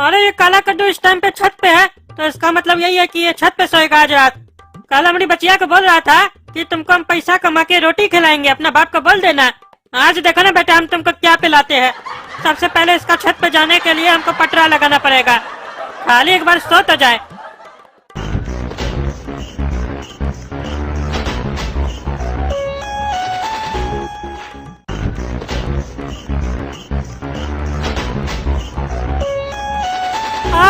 अरे ये काला कद्दू इस टाइम पे छत पे है, तो इसका मतलब यही है कि ये छत पे सोएगा आज रात। कल हमारी बचिया को बोल रहा था कि तुमको हम पैसा कमा के रोटी खिलाएंगे, अपना बाप को बोल देना। आज देखो ना बेटा हम तुमको क्या पिलाते हैं। सबसे पहले इसका छत पे जाने के लिए हमको पटरा लगाना पड़ेगा, खाली एक बार सो तो जाए।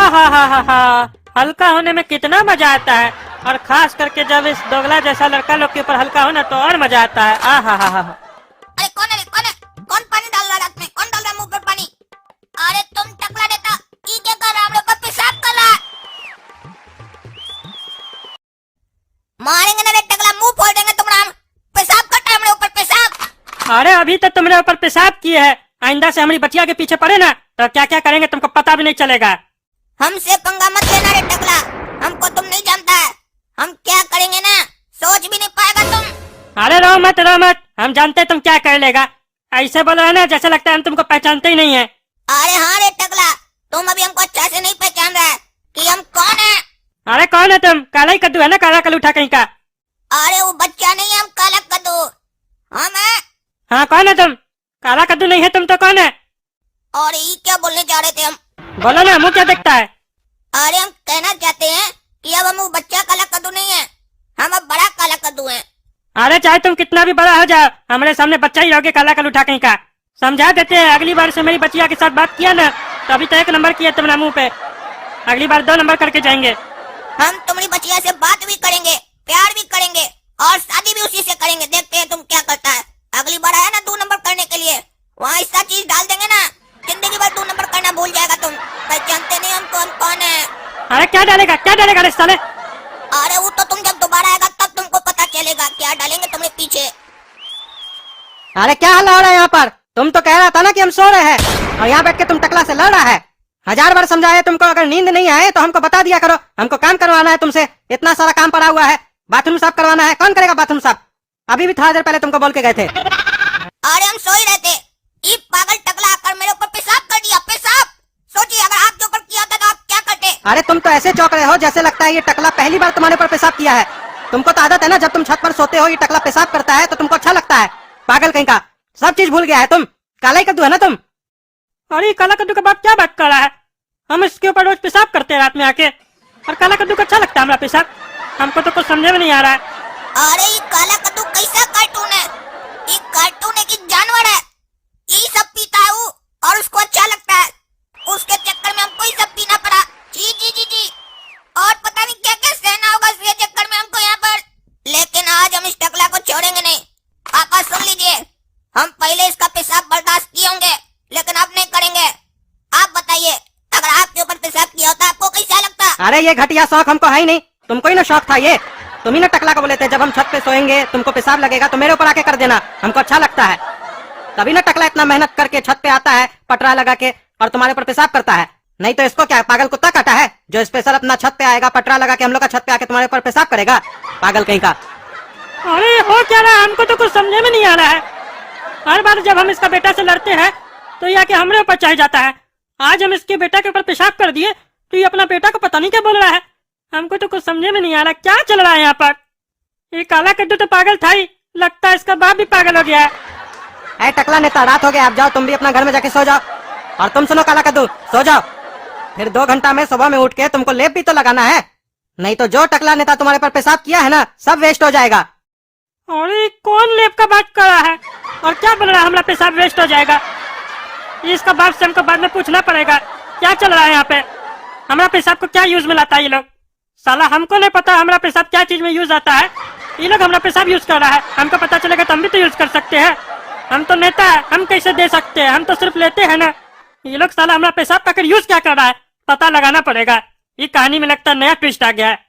हा, हल्का होने में कितना मजा आता है, और खास करके जब इस दोगला जैसा लड़का लोग के ऊपर हल्का होना तो और मजा आता है। हा। अरे कौन है कौन पानी डाल रहा रात में, कौन डाल रहा मुंह पर पानी? अरे तुम टकला देता ये क्या कर रहा, हम लोग पर पेशाब कर रहा। मारेंगे ना रे टकला, मुंह फोड़ देंगे तुम्हारा। पेशाब करता है हमारे ऊपर पेशाब। अरे अभी तक तुमने ऊपर पेशाब किए है, आइंदा से हमारी बचिया के पीछे पड़े ना तो क्या क्या करेंगे तुमको पता भी नहीं चलेगा। हमसे पंगा मत लेना रे टकला, हमको तुम नहीं जानता है, हम क्या करेंगे ना सोच भी नहीं पाएगा तुम। अरे रो मत, हम जानते तुम क्या कर लेगा। ऐसे बोल रहे ना जैसे लगता है हम तुमको पहचानते ही नहीं है। अरे हाँ रे टकला, तुम अभी हमको अच्छा से नहीं पहचान रहा है कि हम कौन है। अरे कौन है तुम? काला ही कद्दू है ना, काला कलूठा कहीं का। अरे वो बच्चा नहीं है, हम काला कद्दू हम है। हाँ कौन है तुम? काला कद्दू नहीं है तुम तो कौन है? और ये क्या बोलने जा रहे थे हम? बोलो ना, मुँह क्या दिखता है? अरे हम कहना चाहते हैं कि अब हम वो बच्चा काला कद्दू नहीं है, हम अब बड़ा काला कद्दू हैं। अरे चाहे तुम कितना भी बड़ा हो जाओ, हमारे सामने बच्चा ही रहोगे काला कलूठा कहीं का। समझा देते हैं, अगली बार से मेरी बचिया के साथ बात किया ना तो अभी तो 1 नंबर किया तुम्हारा मुंह पे, अगली बार 2 नंबर करके जाएंगे। हम तुम्हारी बचिया से बात भी करेंगे, प्यार भी करेंगे और शादी भी उसी से करेंगे। देखते हैं तुम क्या करता है। अगली बार आया ना 2 नंबर करने के लिए, वहाँ ऐसा चीज डाल देंगे ना जिंदगी भर 2 नंबर करना भूल जाएगा तुम। पहचानते नहीं हमको, हम कौन है। अरे क्या डालेगा रे साले? अरे वो तो तुम जब दोबारा आएगा तब तुमको पता चलेगा क्या डालेंगे तुम्हारे पीछे। अरे क्या हल्ला हो रहा है यहाँ पर? तुम तो कह रहा था ना कि हम सो रहे हैं और यहाँ बैठ के तुम टकला से लड़ रहा है। 1000 बार समझाया तुमको, अगर नींद नहीं आए तो हमको बता दिया करो, हमको काम करवाना है तुमसे। इतना सारा काम पड़ा हुआ है, बाथरूम साफ करवाना है, कौन करेगा बाथरूम साफ? अभी भी थोड़ा देर पहले तुमको बोल के गए थे। अरे हम सो ही रहे थे, ये पागल टकला आकर मेरे ऊपर पेशाब कर दिया। पेशाब सोचिए अगर आपके ऊपर किया था तो आप क्या करते? अरे तुम तो ऐसे चौंक रहे हो जैसे लगता है ये टकला पहली बार तुम्हारे ऊपर पेशाब किया है। तुमको तो आदत है ना, जब तुम छत पर सोते हो ये टकला पेशाब करता है तो तुमको अच्छा लगता है। पागल कहीं का, सब चीज भूल गया है तुम। काला ही कद्दू है ना तुम? अरे काला कद्दू का बाप क्या बात कर रहा है? हम इसके ऊपर रोज पेशाब करते हैं रात में आके, और काला कद्दू का अच्छा लगता है हमारा पेशाब। हमको तो कुछ समझे में नहीं आ रहा है। अरे ये काला कद्दू कैसा कार्टून है? ये कार्टून है कि जानवर है? ये सब पीता है वो और उसको अच्छा लगता है, उसके चक्कर में हमको ही सब पीना पड़ा। जी जी जी जी, और पता नहीं क्या क्या सहना होगा इसके चक्कर में हमको यहाँ पर। लेकिन आज हम इस टकला को छोड़ेंगे नहीं। पापा सुन लीजिए, हम पहले इसका पेशाब बर्दाश्त किए होंगे लेकिन अब नहीं करेंगे। आप बताइए अगर आपके ऊपर पेशाब किया होता आपको कैसा लगता? अरे ये घटिया शौक हमको है ही नहीं, तुमको ही ना शौक था ये। तुम ही ना टकला को बोले थे जब हम छत पे सोएंगे तुमको पेशाब लगेगा तो मेरे ऊपर आके कर देना, हमको अच्छा लगता है। तभी ना टकला इतना मेहनत करके छत पे आता है पटरा लगा के और तुम्हारे ऊपर पेशाब करता है। नहीं तो इसको क्या पागल कुत्ता काटा है जो स्पेशल अपना छत पे आएगा पटरा लगा के हम लोग का छत पे आके तुम्हारे ऊपर पेशाब करेगा? पागल कहीं का। अरे हो क्या रहा है, हमको तो कुछ समझे में नहीं आ रहा है। हर बार जब हम इसका बेटा से लड़ते हैं तो ये आके हमरे ऊपर चढ़ जाता है। आज हम इसके बेटा के ऊपर पेशाब कर दिए तो ये अपना बेटा को पता नहीं क्या बोल रहा है। हमको तो कुछ समझे में नहीं आ रहा क्या चल रहा है यहाँ पर। ये काला कद्दू तो पागल था ही, लगता है इसका बाप भी पागल हो गया है। ऐ टकला नेता, रात हो गया, आप जाओ तुम भी अपना घर में जाके सो जाओ। और तुम सुनो काला कद्दू, सो जाओ, फिर 2 घंटा में सुबह में उठ के तुमको लेप भी तो लगाना है, नहीं तो जो टकला नेता तुम्हारे पर पेशाब किया है ना सब वेस्ट हो जाएगा। अरे कौन लेप का बात कर रहा है और क्या बोल रहा है हमारा पेशाब वेस्ट हो जाएगा? इसका बाप से हमको बाद में पूछना पड़ेगा क्या चल रहा है यहाँ पे। हमारा पेशाब को क्या यूज में लाता है ये लोग? साला हमको नहीं पता हमारा पेशाब क्या चीज में यूज आता है, ये लोग हमारा पेशाब यूज कर रहा है। हमको पता चलेगा तो हम भी तो यूज कर सकते हैं। हम तो नेता है, हम कैसे दे सकते हैं, हम तो सिर्फ लेते हैं ना। ये लोग साला हमारा पेशाब का यूज क्या कर रहा है पता लगाना पड़ेगा। ये कहानी में लगता है नया ट्विस्ट आ गया है,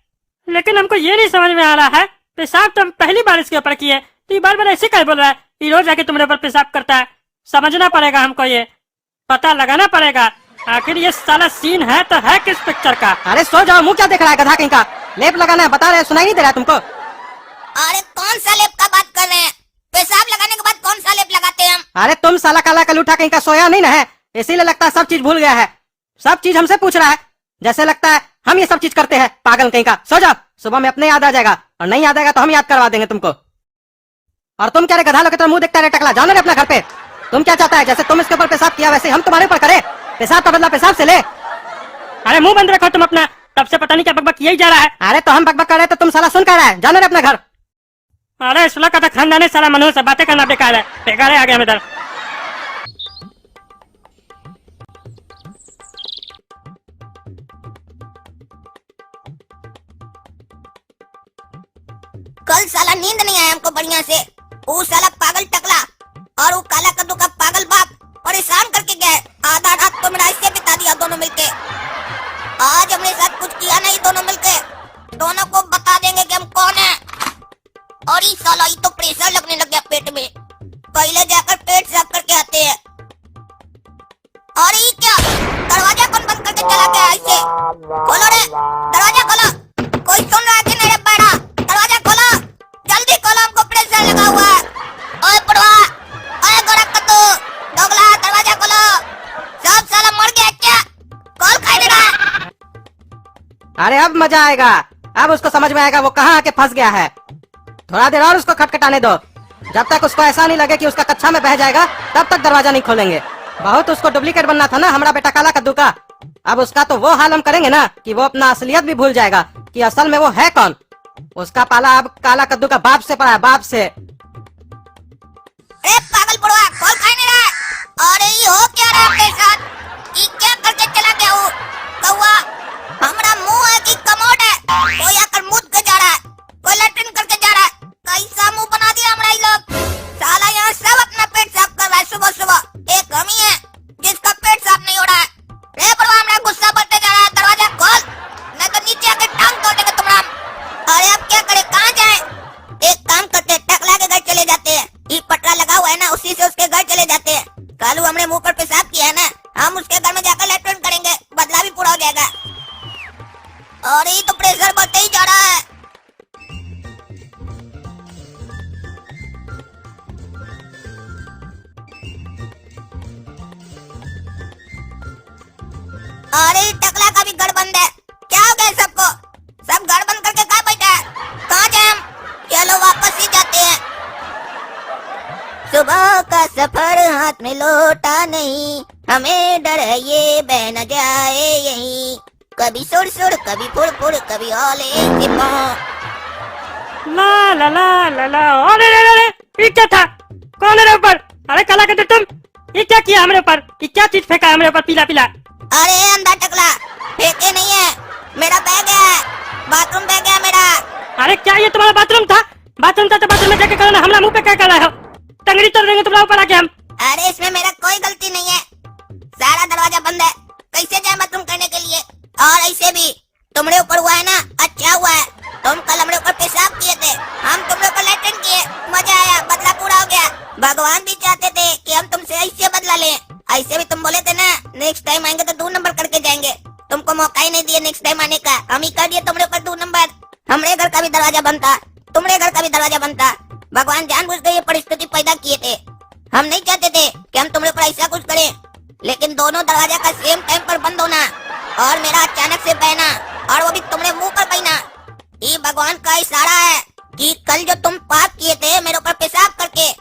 लेकिन हमको ये नहीं समझ में आ रहा है। पेशाब तो हम पहली बार इसके ऊपर किए तो ये बार बार ऐसे क्या बोल रहा है? ये रोज आके तुम्हारे ऊपर पेशाब करता है। समझना पड़ेगा हमको, ये पता लगाना पड़ेगा आखिर ये साला सीन है तो है किस पिक्चर का। अरे सो जाओ, मुंह क्या देख रहा है गधा कहीं का? लेप लगाना है बता रहे, सुनाई नहीं दे रहा है तुमको? अरे कौन सा लेप का बात कर रहे हैं? पेशाब लगाने के बाद कौन सा लेप लगाते हैं हम? अरे तुम साला काला कलूठा कहीं का सोया नहीं ना है, इसीलिए लगता है सब चीज भूल गया है। सब चीज हमसे पूछ रहा है, जैसे लगता है हम ये सब चीज करते हैं। पागल कहीं का, सो जाओ, सुबह में अपने याद आ जाएगा, और नहीं याद आएगा तो हम याद करवा देंगे तुमको। और तुम क्या रे गधा लोग की तरह मुंह देखता रहे टकला, जाओ ना रे अपना घर पे। तुम क्या चाहता है, जैसे तुम इसके ऊपर पेशाब किया वैसे हम तुम्हारे ऊपर करें? पेशाब का बदला पेशाब से ले। अरे मुंह बंद रखो तुम अपना, तब से पता नहीं क्या बकबक किया ही जा रहा है। अरे तो हम बकबक कर रहे हैं तो तुम साला सुन कर रहा है, जाओ ना रे अपना घर। अरे सुलह का तो खानदानी सारा मनोज से बातें करना बेकार है, बेकार है। आ गया मैं इधर। कल साला नींद नहीं आया हमको बढ़िया से। वो साला पागल टकला और वो काला कद्दू का पागल बाप परेशान करके गए। आधा रात तो मेरा इससे बिता दिया दोनों मिलके। आज हमने साथ कुछ किया नहीं, दोनों मिलके दोनों को बता देंगे कि हम कौन है। और ये साला ये तो प्रेशर लगने लग गया पेट में। पहले जाकर पेट साफ करके आते हैं। और ये क्या, दरवाजा कौन बंद करके चला गया ऐसे? खोलो रे दरवाजा, खोलो। कोई सुन रहा है कि नहीं रे बैठा? दरवाजा खोलो, जल्दी खोलो, हमको प्रेशर लगा हुआ है। ओए पड़वा, ओए गोरा कद्दू, दोगला, दरवाजा खोलो। सब साला मर गया क्या? कॉल खाई दे रहा है। अरे अब मजा आएगा, अब उसको समझ में आएगा वो कहाँ आके फंस गया है। थोड़ा देर और उसको खटखटाने दो, जब तक उसको ऐसा नहीं लगे कि उसका कच्चा में बह जाएगा तब तक दरवाजा नहीं खोलेंगे। बहुत उसको डुप्लीकेट बनना था ना हमारा बेटा काला कद्दू का। अब उसका तो वो हाल हम करेंगे ना कि वो अपना असलियत भी भूल जाएगा कि असल में वो है कौन। उसका पाला अब काला कद्दू का बाप से पड़ा है, बाप से। अरे पागल पड़वा, कॉल खाई नहीं रहा है। अरे ये हो क्या रहा है आपके साथ? ये क्या करके चला गया वो कौवा? हमारा मुंह है कि कमोड है? कोई आकर मुद के जा रहा है, कोई लैट्रिन करके जा रहा है। कैसा मुंह बना दिया हमारा ये लोग। साला यहाँ सब अपना पेट साफ कर रहा है सुबह सुबह। एक हम ही है जिसका पेट साफ नहीं हो रहा है। रे बड़वा, हमारा गुस्सा बढ़ते जा रहा है। दरवाजा खोल, नहीं तो नीचे आके टांग तोड़ देगा तुम्हारा। अरे अब क्या करे, कहाँ जाए? एक काम करते हैं, टकला के घर चले जाते हैं। ये पटरा लगा हुआ है ना, उसी से उसके घर चले जाते हैं। कालू हमने मुंह पर पेशाब किया है ना, हम उसके घर में जाकर लैट्रिन करेंगे, बदला भी पूरा हो जाएगा। और ये तो प्रेशर बढ़ते ही जा रहा है। अरे टकला का भी घर बंद है। क्या हो गया सबको? सब घर बंद करके कहाँ बैठा है? कहाँ जाए हम? चलो वापस ही जाते हैं। सुबह का सफर हाथ में लौटा नहीं, हमें डर है ये बह न जाए यहीं। कभी सुड़ सुड़, कभी फुड़ फुड़, कभी ओले के पाँव। ला ला ला ला ला। अरे रे रे रे, ये क्या था? कौन है रे ऊपर? अरे काला कद्दू तुम, ये क्या किया हमारे ऊपर? ये क्या चीज फेंका हमारे ऊपर पीला पीला? अरे अंधा टकला, फेंके नहीं है, मेरा बैग है, बाथरूम बैग है मेरा। अरे क्या ये तुम्हारा बाथरूम था? बाथरूम था तो बाथरूम में जाके करो ना, हमला मुंह पे क्या कर रहे हो? टंगड़ी तोड़ देंगे तुम्हारा ऊपर आके हम। अरे इसमें मेरा कोई गलती नहीं है, सारा दरवाजा बंद है, कैसे जाए बाथरूम करने के लिए? और ऐसे भी तुमरे ऊपर हुआ है ना, अच्छा हुआ है। तुम कल हमरे ऊपर पेशाब किए थे, हम तुमरे ऊपर लैट्रिन किए, मजा आया, बदला पूरा हो गया। भगवान भी चाहते थे कि हम तुमसे ऐसे बदला लें। ऐसे भी तुम बोले थे ना, नेक्स्ट टाइम आएंगे तो 2 नंबर करके जाएंगे। तुमको मौका ही नहीं दिया नेक्स्ट टाइम आने का, हम ही कर दिए तुमरे ऊपर 2 नंबर। हमरे घर का भी दरवाजा बंद था, तुमरे घर का भी दरवाजा बंद था। भगवान जानबूझ के ये परिस्थिति पैदा किए थे। हम नहीं चाहते थे कि हम तुमरे ऊपर ऐसा कुछ करें, लेकिन दोनों दरवाजा का सेम टाइम पर बंद होना और मेरा अचानक से बहना, और वो भी तुमरे मुंह पर बहना, ये भगवान का इशारा है कि कल जो तुम पाप किए थे मेरे ऊपर पेशाब करके,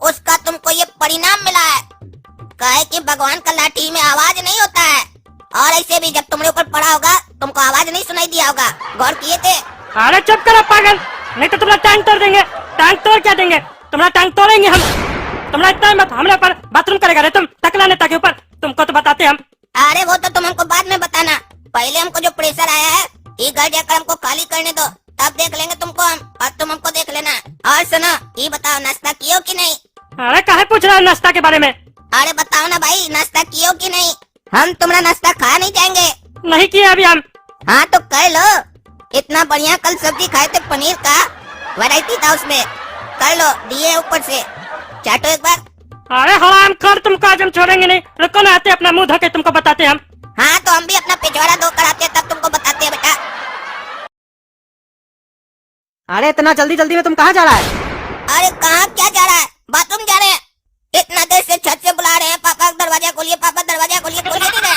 उसका तुमको ये परिणाम मिला है। काहे कि भगवान का लाठी में आवाज नहीं होता है, और ऐसे भी जब तुमरे ऊपर पड़ा होगा तुमको आवाज नहीं सुनाई दिया होगा। गौर किए थे? अरे चुप करो पागल, नहीं तो तुम्हारा टांग तोड़ देंगे। टांग तोड़ क्या देंगे? तुम्हारा टांग तोड़ेंगे हम। तुम्हारा इतना मत हमारे ऊपर बाथरूम करेगा रे तुम, टकला नेता के ऊपर, तुमको तो बताते हम। अरे वो तो तुम हमको बाद में बताना, पहले हमको जो प्रेशर आया है ये घर जाकर हमको खाली करने दो, तब देख लेंगे तुमको हम, और तुम हमको देख लेना। और सुनो, ये बताओ नाश्ता कियो कि नहीं? अरे काहे पूछ रहा है नाश्ता के बारे में? अरे बताओ ना भाई, नाश्ता कियो कि नहीं? हम तुम्हारा नाश्ता खा नहीं जाएंगे। नहीं किया अभी हम। हाँ तो कर लो, इतना बढ़िया कल सब्जी खाए थे पनीर का, वैरायटी था उसमें, कर लो, दिए ऊपर से, चाटो एक बार। अरे हराम खोर, तुमको आज हम छोड़ेंगे नहीं। रुको ना, आते अपना मुंह धोके तुमको बताते हम। हाँ तो हम भी अपना पिछवाड़ा धो कर आते हैं, तब तुमको बताते हैं बेटा। अरे इतना जल्दी जल्दी में तुम कहाँ जा रहा है? अरे कहाँ क्या जा रहा है, बाथरूम जा रहे हैं। इतना देर से छत से बुला रहे हैं, पापा दरवाजा खोलिए, पापा दरवाजा खोलिए, खोलिए नहीं रहे।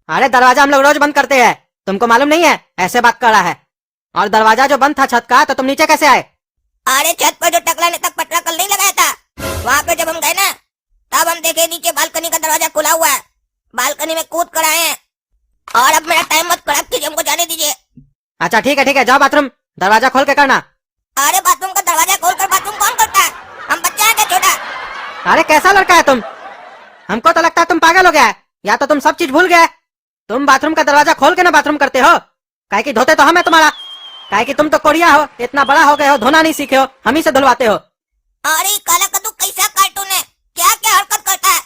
अरे दरवाजा हम लोग रोज बंद करते हैं, तुमको मालूम नहीं है? ऐसे बात कर रहा है। और दरवाजा जो बंद था छत का, तो तुम नीचे कैसे आए? अरे छत पर जो टकला ने तक पटरा कल नहीं लगाया था, वहाँ पे जब हम गए ना, तब हम देखे नीचे बालकनी का दरवाजा खुला हुआ है। बालकनी में कूद कर आए हैं। और अब मेरा टाइम मत खराब कीजिए, हमको जाने दीजिए। अच्छा ठीक है, जाओ बाथरूम, दरवाजा खोल के करना। अरे बाथरूम का दरवाजा खोलकर बाथरूम कौन करता है? हम बच्चे हैं क्या छोटा? अरे कैसा लड़का है तुम? हमको तो लगता है तुम पागल हो गया है, या तो तुम सब चीज भूल गए। तुम बाथरूम का दरवाजा खोल के ना बाथरूम करते हो? काहे कि धोते तो हम है तुम्हारा, काहे कि तुम तो कोरिया हो, इतना बड़ा हो गए हो, धोना नहीं सीखे हो, हम ही से धुलवाते हो। अरे काला कद्दू कैसा कार्टून है, क्या क्या हरकत करता है?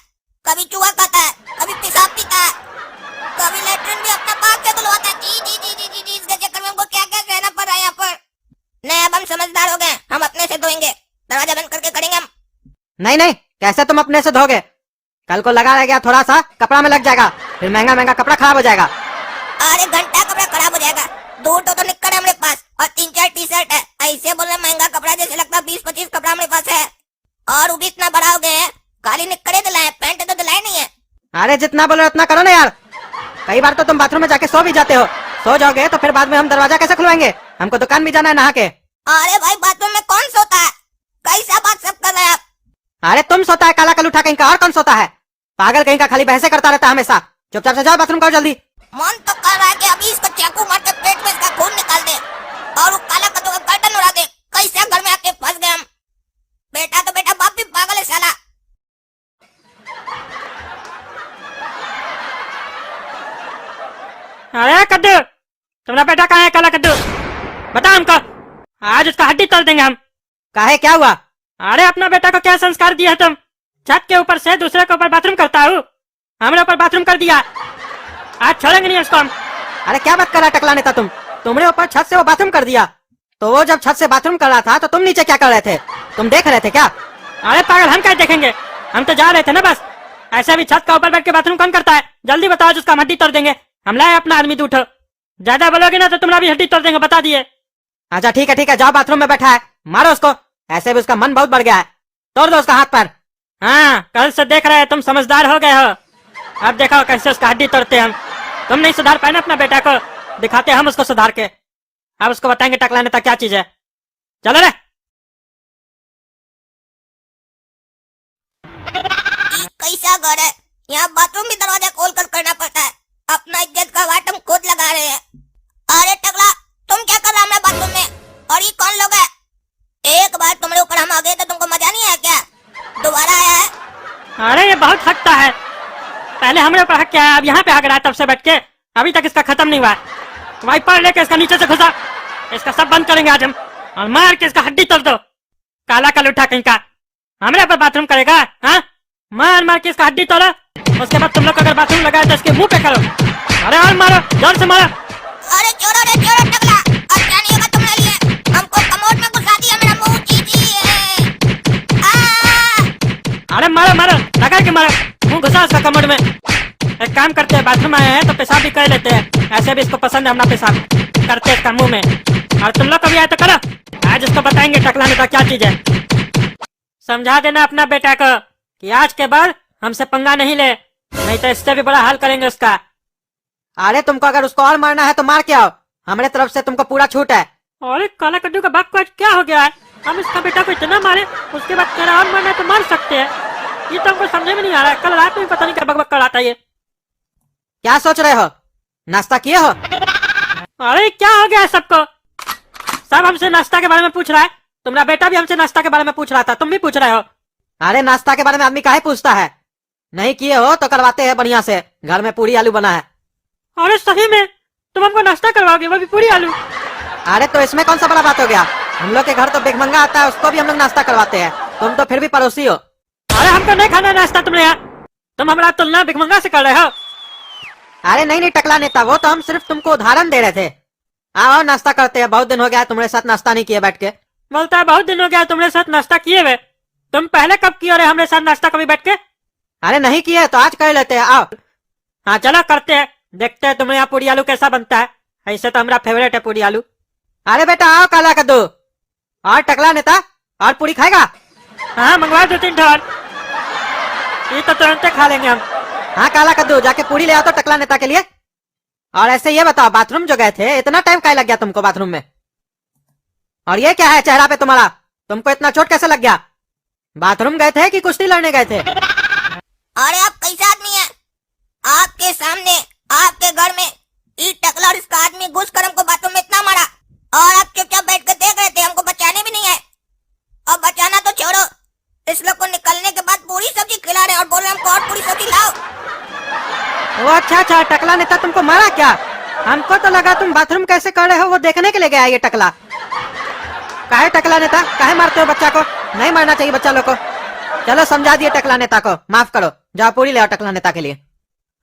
कभी चूहा खाता है, कभी पेशाब पीता है, कभी लेटरिन भी अपना बाप से धुलवाता है। जी जी जी जी जी जी, इसके चक्कर में हमको क्या क्या सहना पड़ रहा है यहाँ पर। नहीं, अब हम समझदार हो गए, हम अपने से धोएंगे, दरवाजा बंद करके करेंगे हम। नहीं, कैसे तुम अपने से धोगे? कल को लगा रह गया थोड़ा सा कपड़ा में लग जाएगा, फिर महंगा महंगा कपड़ा खराब हो जाएगा। अरे घंटा कपड़ा खराब हो जाएगा, 2 तो निक्कर है हमारे पास और 3-4 टी-शर्ट है। ऐसे बोल रहे महंगा कपड़ा, जैसे लगता 20-25 कपड़ा हमारे पास है। और वो भी इतना बड़ा हो गए हैं, खाली निक्करे दिलाए, पैंट तो दिलाए नहीं है। अरे जितना बोलो उतना करो ना यार। कई बार तो तुम बाथरूम में जाके सो भी जाते हो, सो जाओगे तो फिर बाद में हम दरवाजा कैसे खुलवाएंगे? हमको दुकान भी जाना है नहा के। अरे भाई बाथरूम में कौन सोता है? कैसा बात सब कर रहे हैं आप? अरे तुम सोता है काला कलूठा कहीं का, और कौन सोता है? पागल कहीं का, खाली बहसे करता रहता है हमेशा। चुपचाप से जाओ बाथरूम करो जल्दी। मन तो कर रहा है कि अभी इसको चाकू मार के पेट में इसका खून निकाल दे और वो काला कद्दू का गर्दन उड़ा दे। कैसे घर में आके फंस गए हम। बेटा तो बेटा, बाप भी पागल है साला। अरे कद्दू, तुम्हारा बेटा कहाँ है? काला कद्दू बता हमको, आज उसका हड्डी तोड़ देंगे हम। काहे, क्या हुआ? अरे अपना बेटा को क्या संस्कार दिया तुम? छत के ऊपर से दूसरे के ऊपर बाथरूम करता हूँ, हमारे ऊपर बाथरूम कर दिया। आज छोड़ेंगे नहीं उसको हम। अरे क्या बात कर रहा टकला नेता तुम? तुमने ऊपर छत से वो बाथरूम कर दिया, तो वो जब छत से बाथरूम कर रहा था तो तुम नीचे क्या कर रहे थे? तुम देख रहे थे क्या? अरे पागल, हम क्या देखेंगे, हम तो जा रहे थे ना बस। ऐसे भी छत का ऊपर बैठ के बाथरूम कौन करता है? जल्दी बताओ, जिसका हड्डी तोड़ देंगे। हम लाए अपना आदमी, तो उठो। ज्यादा बोलोगे ना तो तुम्हारा भी हड्डी तोड़ देंगे, बता दिए। अच्छा ठीक है, जाओ बाथरूम में बैठा है, मारो उसको। ऐसे भी उसका मन बहुत बढ़ गया है, तोड़ दो उसका हाथ पैर। हाँ, कल से देख रहे हैं तुम समझदार हो गए हो, अब देखो कैसे उसका हड्डी तोड़ते हम। तुम नहीं सुधार पाए ना अपना बेटा को, दिखाते हम उसको सुधार के। अब उसको बताएंगे टकला नेता क्या चीज है। चलो रे। कैसा घर है, यहाँ बाथरूम भी दरवाजा खोल कर करना पड़ता है। अपना इज्जत का वाट हम खुद लगा रहे हैं। अरे टकला, तुम क्या कर रहा है बाथरूम में? और ये कौन लोग है? एक बार तुम्हारे ऊपर हम आ गए तो तुमको मजा नहीं आया क्या? दोबारा आया है? अरे ये बहुत हकता है, पहले हमारे ऊपर हक क्या है, अब यहाँ पे हक रहा है तब से बैठ के। अभी तक इसका खत्म नहीं हुआ। वाइपर लेके इसका नीचे से घुसा, इसका सब बंद करेंगे आज हम, और मार के इसका हड्डी तोड़ दो। काला कलूठा कहीं का, हमारे ऊपर बाथरूम करेगा? हाँ, मार मार के इसका हड्डी तोड़ो, उसके बाद तुम लोग अगर बाथरूम लगाए तो इसके मुंह पे करो। अरे और मारो, जोर से मारो। अरे छोड़ो रे छोड़ो टकला, अब क्या नहीं होगा तुमने लिए, हमको कमोड में घुसा दिया मेरा मुंह। अरे मारो मारो, लगा के मारो, मुंह घुसा उसका कमोड में। एक काम करते हैं, बाथरूम आए हैं तो पेशाब भी कर लेते हैं, ऐसे भी इसको पसंद है अपना पेशाब करते हैं इसका मुंह में। और तुम लोग कभी आए तो करो, आज इसको बताएंगे टकला नेता क्या चीज है। समझा देना अपना बेटा को कि आज के बाद हमसे पंगा नहीं ले, नहीं तो इससे भी बड़ा हाल करेंगे उसका। अरे तुमको अगर उसको और मारना है तो मार के आओ, हमारे तरफ से तुमको पूरा छूट है। अरे काला कद्दू का बाप को आज क्या हो गया है? हम इसका बेटा को इतना मारे, उसके बाद तेरा और मारना है तो मार सकते हैं? ये तो हमको समझे में नहीं आ रहा है। कल रात में पता नहीं क्या बकबक कर आता है ये। क्या सोच रहे हो, नाश्ता किए हो? अरे क्या हो गया है सबको, सब हमसे नाश्ता के बारे में पूछ रहा है। तुम्हारा बेटा भी हमसे नाश्ता के बारे में पूछ रहा था, तुम भी पूछ रहे हो। अरे नाश्ता के बारे में आदमी काहे पूछता है? नहीं किए हो तो करवाते हैं बढ़िया से, घर में पूरी आलू बना है। अरे सही में तुम हमको नाश्ता करवाओगे, वो भी पूरी आलू? अरे तो इसमें कौन सा बड़ा बात हो गया, हम लोग के घर तो भिखमंगा आता है, उसको भी हम लोग नाश्ता करवाते हैं, तुम तो फिर भी पड़ोसी हो। अरे हमको नहीं खाना नाश्ता तुमने यहाँ, तुम हमारा तुलना भिखमंगा से कर रहे हो। अरे नहीं टकला नेता, वो तो हम सिर्फ तुमको उदाहरण दे रहे थे। आओ नाश्ता करते हैं, बहुत दिन हो गया तुम्हारे साथ नाश्ता नहीं किए बैठ के। बोलता है बहुत दिन हो गया तुम्हारे साथ नाश्ता किए हुए, तुम पहले कब किए रहे हमारे साथ नाश्ता कभी बैठ के? अरे नहीं किए तो आज कर लेते हैं, आओ। हाँ चलो करते हैं, देखते हैं तुम्हारे यहाँ पूरी आलू कैसा बनता है। ऐसे तो हमारा फेवरेट है पूरी आलू। अरे बेटा आओ काला कद्दू, और टकला नेता और पूरी खाएगा? हाँ मंगवा 2-3 ठो, ये तो तुरंत खा लेंगे हम। हाँ काला कद्दू, जाके पूरी ले आओ तो टकला नेता के लिए। और ऐसे ये बताओ, बाथरूम जो गए थे, इतना टाइम क्या लग गया तुमको बाथरूम में? और ये क्या है चेहरा पे तुम्हारा? तुमको इतना चोट कैसे लग गया? बाथरूम गए थे कि कुश्ती लड़ने गए थे? अरे आप कैसा आदमी है? आपके सामने आपके घर में ये टकला और इसका आदमी घुस कर हमको बाथरूम में इतना मारा और आप चुपचाप बैठ कर देख रहे थे, हमको बचाने भी नहीं है। और बचाना तो छोड़ो, इस लोग को निकलने के बाद पूरी सब्जी खिला रहे और बोल रहे हमको और पूरी सब्जी लाओ। वो अच्छा, टकला नेता तुमको मारा क्या? हमको तो लगा तुम बाथरूम कैसे कर रहे हो वो देखने के लिए गया ये टकला। काहे टकला नेता, काहे मारते हो बच्चा को? नहीं मारना चाहिए बच्चा लोग को। चलो समझा दिए टकला नेता को, माफ करो। जाओ पूरी ले आओ टकला नेता के लिए।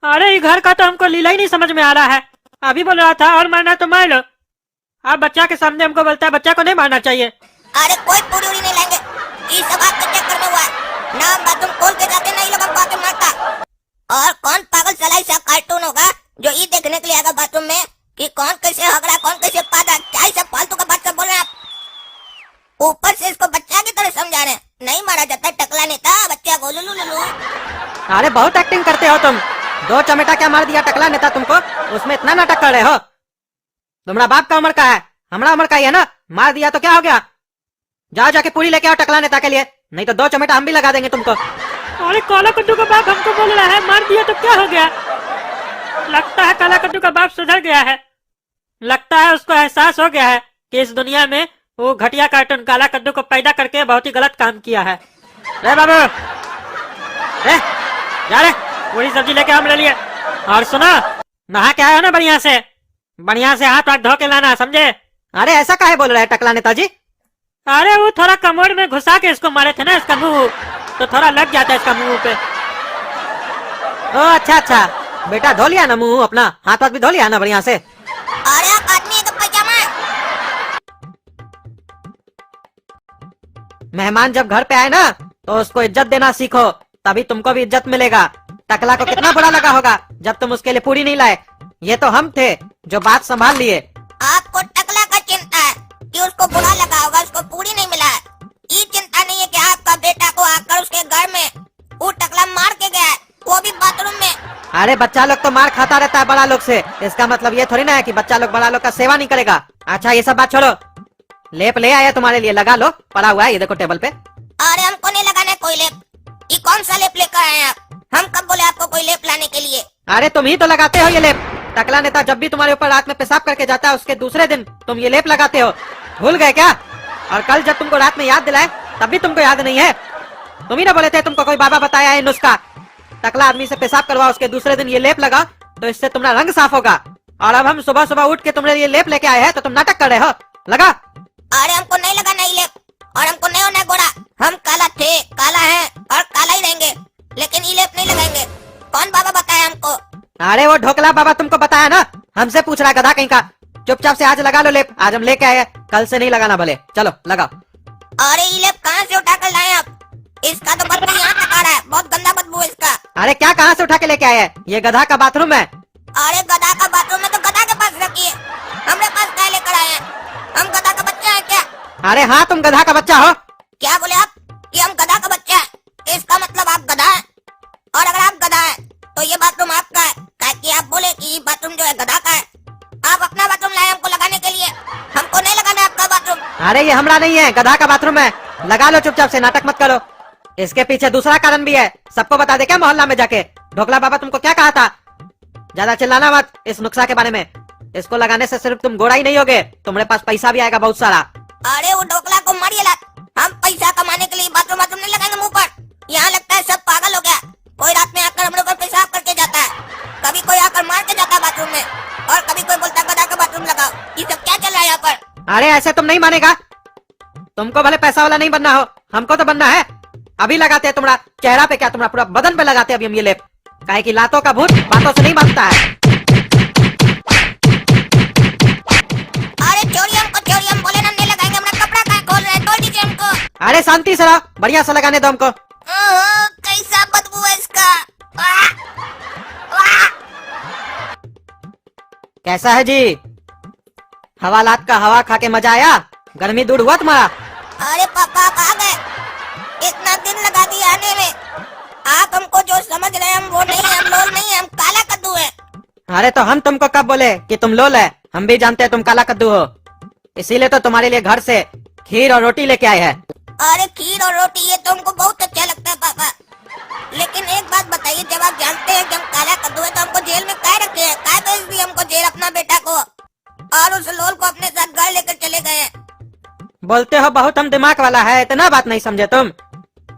अरे ये घर का तो हमको लीला ही नहीं समझ में आ रहा है। अभी बोल रहा था और मारना तो मार लो, आप बच्चा के सामने हमको बोलता है बच्चा को नहीं मारना चाहिए। अरे कोई पूरी उड़ी नहीं लेंगे, ये सब आपके चक्कर में हुआ है ना। हम बाथरूम खोल के जाते नहीं लोग हमको आके मारता। और कौन पागल सलाई सा कार्टून होगा जो ये देखने के लिए आएगा बाथरूम में कि कौन कैसे हगड़ा, कौन कैसे पादा? क्या सब फालतू का बात सब बोल रहे हैं आप? ऊपर से इसको बच्चा की तरह समझा रहे हैं। नहीं मारा जाता टकला नेता बच्चा को। लुलु अरे बहुत एक्टिंग करते हो तुम। 2 चमेटा क्या मार दिया टकला नेता तुमको, उसमें इतना नाटक कर रहे हो? तुम्हारा बाप का उम्र का है, हमारा उम्र का ही है ना। मार दिया तो क्या हो गया? जाओ जाके पूरी लेके आओ टकला नेता के लिए, नहीं तो 2 चमेटा हम भी लगा देंगे तुमको। अरे काला कद्दू का बाप हमको बोल रहा है मार दिया तो क्या हो गया? लगता है काला कद्दू का बाप सुधर गया है। लगता है उसको एहसास हो गया है कि इस दुनिया में वो घटिया कार्टून काला कद्दू को पैदा करके बहुत ही गलत काम किया है। रे बाबू, रे जा रे, पूरी सब्जी लेके हम ले लिए। और सुनो, नहा के आया ना बढ़िया से हाथ वाथ धो के लाना, समझे? अरे ऐसा काहे बोल रहे हैं टकला नेताजी? अरे वो थोड़ा कमोड में घुसा के इसको मारे थे ना, इसका मुंह तो थोड़ा लग जाता है इसका मुंह पे। ओ अच्छा, बेटा धो लिया ना मुंह अपना, हाथ वाथ भी धो लिया ना बढ़िया से? अरे आप आदमी है तो पैजामा है। मेहमान जब घर पे आए ना तो उसको इज्जत देना सीखो, तभी तुमको भी इज्जत मिलेगा। टकला को कितना बुरा लगा होगा जब तुम उसके लिए पूरी नहीं लाए। ये तो हम थे जो बात संभाल लिए। आपको टकला का चिंता है कि उसको बुरा लगा होगा, उसको पूरी नहीं मिला है। ये चिंता नहीं है कि आपका बेटा को आकर उसके घर में वो टकला मार के गया है, वो भी बाथरूम में। अरे बच्चा लोग तो मार खाता रहता है बड़ा लोग से, इसका मतलब ये थोड़ी ना है कि बच्चा लोग बड़ा लोग का सेवा नहीं करेगा। अच्छा ये सब बात छोड़ो, लेप ले आया तुम्हारे लिए, लगा लो, पड़ा हुआ है ये देखो टेबल पे। अरे हमको नहीं लगाना है कोई लेप। ये कौन सा लेप लेकर आए हैं आप? हम कब बोले आपको कोई लेप लाने के लिए? अरे तुम ही तो लगाते हो ये लेप। टकला नेता जब भी तुम्हारे ऊपर रात में पेशाब करके जाता है उसके दूसरे दिन तुम ये लेप लगाते हो, भूल गए क्या? और कल जब तुमको रात में याद दिलाए तब भी तुमको याद नहीं है? तुम ही ना बोले थे तुमको कोई बाबा बताया है नुस्खा, टकला आदमी से पेशाब करवाओ उसके दूसरे दिन ये लेप लगा तो इससे तुम्हारा रंग साफ होगा। और अब हम सुबह सुबह उठ के तुम्हारे ये लेप लेके आए हैं तो तुम नाटक कर रहे हो। लगा। अरे हमको नहीं लगाना ये लेप और हमको नहीं होना गोरा। हम काला थे, काला है और काला ही रहेंगे, लेकिन ये लेप नहीं लगाएंगे। कौन बाबा बताया हमको? अरे वो ढोकला बाबा तुमको बताया ना, हमसे पूछ रहा है गधा कहीं का। चुपचाप से आज लगा लो लेप, आज हम लेके आए, कल से नहीं लगाना भले। चलो लगाओ। अरे ये लेप कहाँ से उठा कर लाए आप? इसका तो बदबू यहाँ तक आ रहा है, बहुत गंदा बदबू है इसका। अरे क्या कहाँ से उठा के लेके आए हैं? ये गधा का बाथरूम है। अरे गधा का बाथरूम है तो गधा के पास रखिए, हमरे पास क्या लेकर आए हैं? हम गधा का बच्चा है क्या? अरे हाँ तुम गधा का बच्चा हो। क्या बोले आप कि हम गधा का बच्चा है? इसका मतलब आप गधा है, और अगर आप गधा है तो ये बाथरूम आपका है, ताकि आप बोले कि ये बाथरूम जो है गधा का है। आप अपना बाथरूम लाए हमको लगाने के लिए, हमको नहीं लगाना है आपका बाथरूम। अरे ये हमारा नहीं है, गधा का बाथरूम है। लगा लो चुपचाप से, नाटक मत करो। इसके पीछे दूसरा कारण भी है, सबको बता दे क्या मोहल्ला में जाके? ढोकला बाबा तुमको क्या कहा था? ज्यादा चिल्लाना मत इस नुस्खा के बारे में। इसको लगाने से सिर्फ तुम गोरा ही नहीं होगे, तुम्हारे पास पैसा भी आएगा बहुत सारा। अरे वो ढोकला को मारिए लात, हम पैसा कमाने के लिए बाथरूम बाथरूम नहीं लगाएंगे मुंह पर। यहाँ लगता है सब पागल हो गया। कोई रात में आकर हम लोग पर पेशाब करके जाता है, कभी कोई आकर मार के जाता है बाथरूम में, और कभी कोई बोलता है गधा का बाथरूम लगाओ। ये सब क्या चल रहा है यहाँ पर? अरे ऐसे तुम नहीं मानेगा। तुमको भले पैसा वाला नहीं बनना हो, हमको तो बनना है। अभी लगाते हैं तुम्हारा चेहरा पे, क्या तुम्हारा पूरा बदन पे लगाते हैं अभी हम ये लेप। काहे कि लातों का भूत बातों से नहीं बांधता है। अरे छोड़िए हमको, छोड़िए, हम बोले ना नहीं लगाएंगे। हमारा कपड़ा कहाँ खोल रहे हैं, तोड़ दीजिए हमको। अरे शांति से रहो, बढ़िया से लगाने दो हमको। ओहो, कैसा बदबू है इसका। वाह, वाह। कैसा है जी? हवालात का हवा खा के मजा आया? गर्मी दूर हुआ तुम्हारा? अरे पापा आप आ गए, इतना दिन लगा दिया आने में। आप हमको जो समझ रहे हैं, हम वो नहीं है, हम लोल नहीं है, हम काला कद्दू है। अरे तो हम तुमको कब बोले कि तुम लोल है? हम भी जानते हैं तुम काला कद्दू हो, इसीलिए तो तुम्हारे लिए घर से खीर और रोटी लेके आए हैं। अरे खीर और रोटी ये तो हमको बहुत अच्छा लगता है पापा, लेकिन एक बात बताइए, जब आप जानते हैं कि हम काला कद्दू है तो हमको जेल में काहे रखे हैं? काहे भेज दिए हमको जेल अपना बेटा को, और उस लोल को अपने साथ घर लेकर चले गए हैं? बोलते हो बहुत हम दिमाग वाला है, इतना बात नहीं समझे तुम?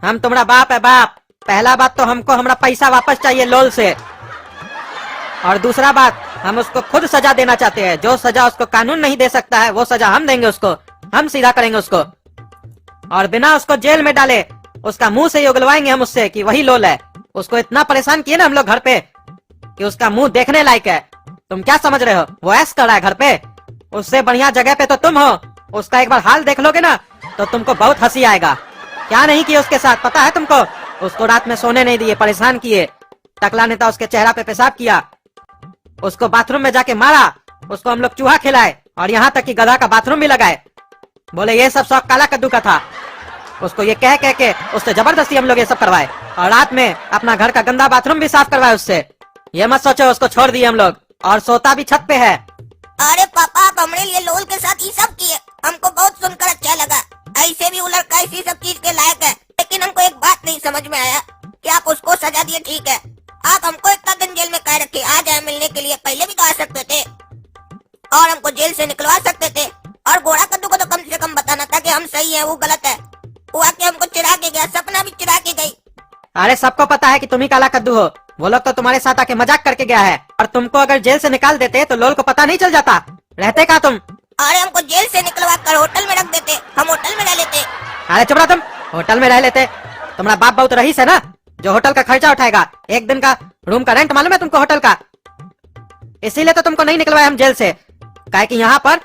हम तुम्हारा बाप है बाप। पहला बात तो हमको हमारा पैसा वापस चाहिए लोल से, और दूसरा बात हम उसको खुद सजा देना चाहते हैं। जो सजा उसको कानून नहीं दे सकता है वो सजा हम देंगे उसको, हम सीधा करेंगे उसको, और बिना उसको जेल में डाले उसका मुंह से ही उगलवाएंगे हम उससे कि वही लोल है। उसको इतना परेशान किए ना हम लोग घर पे कि उसका मुंह देखने लायक है। तुम क्या समझ रहे हो, वो ऐश कर रहा है घर पे? उससे बढ़िया जगह पे तो तुम हो। उसका एक बार हाल देख लोगे ना तो तुमको बहुत हंसी आएगा। क्या नहीं किया उसके साथ पता है तुमको? उसको रात में सोने नहीं दिए, परेशान किए। टकला नेता उसके चेहरा पे पेशाब किया, उसको बाथरूम में जाके मारा, उसको हम लोग चूहा खिलाए, और यहाँ तक कि गधा का बाथरूम भी लगाए। बोले ये सब शौक काला कद्दू का था। उसको ये कह के उससे जबरदस्ती हम लोग ये सब करवाए, और रात में अपना घर का गंदा बाथरूम भी साफ करवाए उससे। ये मत सोचो उसको छोड़ दिए हम लोग, और सोता भी छत पे है। अरे पापा, आप हमारे लिए लोल के साथ ये सब किए, हमको बहुत सुनकर अच्छा लगा। ऐसे भी वो लड़का इसी सब चीज के लायक है, लेकिन हमको एक बात नहीं समझ में आया कि आप उसको सजा दिए, ठीक है, आप हमको इतना दिन जेल में काहे रखे? आ जाए मिलने के लिए, पहले भी तो आ सकते थे, और हमको जेल से निकलवा सकते थे। और घोड़ा कद्दू को तो कम से कम बताना था कि हम सही है, वो गलत है। वो आके हमको चिढ़ा के गया, सपना भी चिढ़ा के गई। अरे सबको पता है कि तुम ही काला कद्दू हो। वो लोग तो तुम्हारे साथ आके मजाक करके गया है, और तुमको अगर जेल से निकाल देते तो लोल को पता नहीं चल जाता। रहते का तुम? अरे हमको जेल से निकलवा कर होटल में रख देते, हम होटल में रह लेते। अरे चुप रहो तुम, होटल में रह लेते? तुम्हारा बाप बहुत रईस है ना, जो होटल का खर्चा उठाएगा। एक दिन का रूम का रेंट मालूम है तुमको होटल का? इसीलिए तो तुमको नहीं निकलवाए हम जेल से, काहे कि यहाँ पर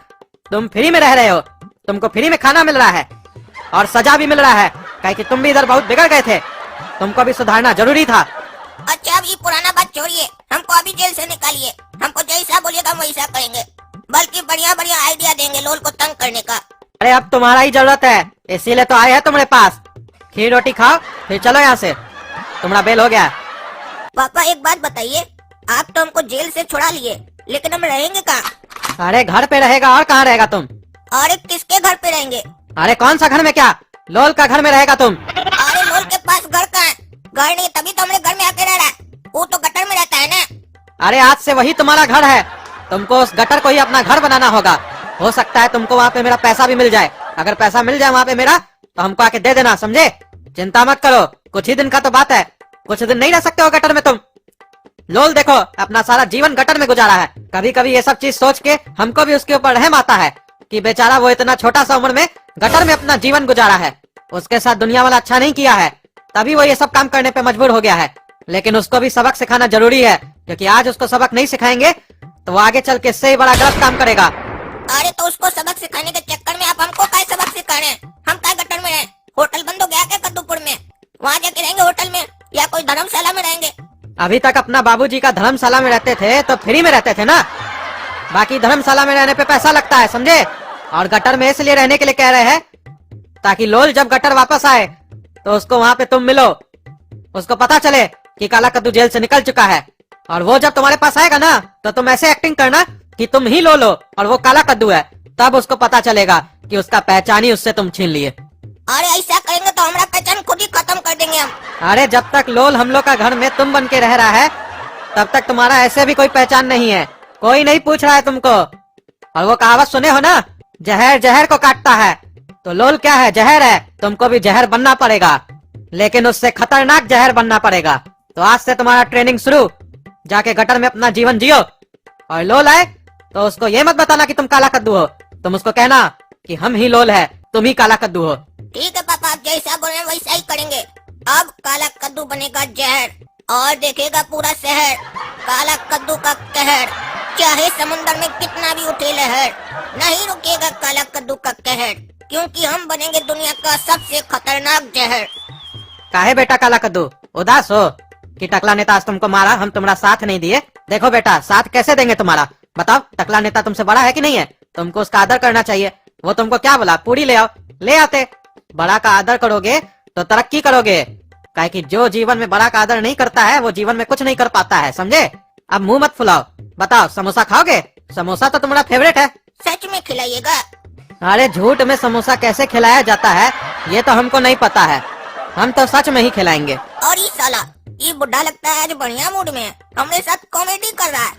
तुम फ्री में रह रहे हो, तुमको फ्री में खाना मिल रहा है और सजा भी मिल रहा है, काहे कि तुम भी इधर बहुत बिगड़ गए थे, तुमको भी सुधारना जरूरी था। अच्छा अब ये पुराना बात छोड़िए, हमको अभी जेल से निकालिए। हमको जैसा बोलिएगा हम वैसा करेंगे, बल्कि बढ़िया बढ़िया आइडिया देंगे लोल को तंग करने का। अरे अब तुम्हारा ही जरूरत है, इसीलिए तो आए हैं तुम्हारे पास। खीर रोटी खाओ फिर चलो यहाँ से, तुम्हारा बेल हो गया। पापा एक बात बताइए, आप तो हमको जेल से छुड़ा लिए, लेकिन हम रहेंगे कहाँ? अरे घर पे रहेगा, और कहाँ रहेगा तुम? अरे किसके घर पे रहेंगे? अरे कौन सा घर में, क्या लोल का घर में रहेगा तुम? अरे लोल के पास घर कहाँ है? घर नहीं, तभी तो हमने घर में आके रह रहा है, वो तो गटर में रहता है ना। अरे आज से वही तुम्हारा घर है, तुमको उस गटर को ही अपना घर बनाना होगा। हो सकता है तुमको वहाँ पे मेरा पैसा भी मिल जाए, अगर पैसा मिल जाए वहाँ पे मेरा तो हमको आके दे देना, समझे? चिंता मत करो, कुछ ही दिन का तो बात है, कुछ दिन नहीं रह सकते हो गटर में तुम। लोल देखो अपना सारा जीवन गटर में गुजारा है। कभी कभी ये सब चीज सोच के हमको भी उसके ऊपर रहम आता है कि बेचारा वो इतना छोटा सा उम्र में गटर में अपना जीवन गुजारा है, उसके साथ दुनिया वाला अच्छा नहीं किया है, तभी वो ये सब काम करने पे मजबूर हो गया है। लेकिन उसको भी सबक सिखाना जरूरी है, क्योंकि आज उसको सबक नहीं सिखाएंगे तो वो आगे चल के इससे ही बड़ा गलत काम करेगा। अरे तो उसको सबक सिखाने के चक्कर में आप हमको काय सबक सिखा रहे हैं? हम काय गटर में रहे? होटल बंद हो गया क्या कद्दूपुर में? वहाँ जाके रहेंगे होटल में, या कोई धर्मशाला में रहेंगे? अभी तक अपना बाबूजी का धर्मशाला में रहते थे तो फ्री में रहते थे ना, बाकी धर्मशाला में रहने पे पैसा लगता है, समझे? और गटर में इसलिए रहने के लिए कह रहे हैं ताकि लोल जब गटर वापस आए तो उसको वहाँ पे तुम मिलो, उसको पता चले कि काला कद्दू जेल से निकल चुका है, और वो जब तुम्हारे पास आएगा ना तो तुम ऐसे एक्टिंग करना कि तुम ही लोल हो और वो काला कद्दू है, तब उसको पता चलेगा कि उसका पहचान ही उससे तुम छीन लिए। अरे ऐसा करेंगे तो हमारा पहचान खुद ही खत्म कर देंगे हम। अरे जब तक लोल हम लोग का घर में तुम बन के रह रहा है तब तक तुम्हारा ऐसे भी कोई पहचान नहीं है, कोई नहीं पूछ रहा है तुमको। और वो कहावत सुने हो ना, जहर जहर को काटता है, तो लोल क्या है, जहर है, तुमको भी जहर बनना पड़ेगा, लेकिन उससे खतरनाक जहर बनना पड़ेगा। तो आज से तुम्हारा ट्रेनिंग शुरू, जाके गटर में अपना जीवन जियो, और लोल आए तो उसको ये मत बताना कि तुम काला कद्दू हो, तुम उसको कहना कि हम ही लोल है, तुम ही काला कद्दू हो। ठीक है पापा, आप जैसा बोल रहे हैं वैसा ही करेंगे। अब काला कद्दू बनेगा जहर, और देखेगा पूरा शहर काला कद्दू का कहर। चाहे समुंदर में कितना भी उठे लहर, नहीं रुकेगा काला कद्दू का कहर, क्योंकि हम बनेंगे दुनिया का सबसे खतरनाक जहर। काहे बेटा काला कद्दू उदास हो कि टकला नेता आज तुमको मारा, हम तुम्हारा साथ नहीं दिए? देखो बेटा, साथ कैसे देंगे तुम्हारा, बताओ? टकला नेता तुमसे बड़ा है कि नहीं है? तुमको उसका आदर करना चाहिए। वो तुमको क्या बोला, पूरी ले आओ, ले आते। बड़ा का आदर करोगे तो तरक्की करोगे, काहे कि जो जीवन में बड़ा का आदर नहीं करता है वो जीवन में कुछ नहीं कर पाता है, समझे? अब मुंह मत फुलाओ। बताओ, समोसा खाओगे? समोसा तो तुम्हारा फेवरेट है। सच में खिलाइएगा? अरे झूठ में समोसा कैसे खिलाया जाता है ये तो हमको नहीं पता है। हम तो सच में ही खिलाएंगे। और ये साला, ये बुढ़ा लगता है आज बढ़िया मूड में है, हमरे साथ कॉमेडी कर रहा है।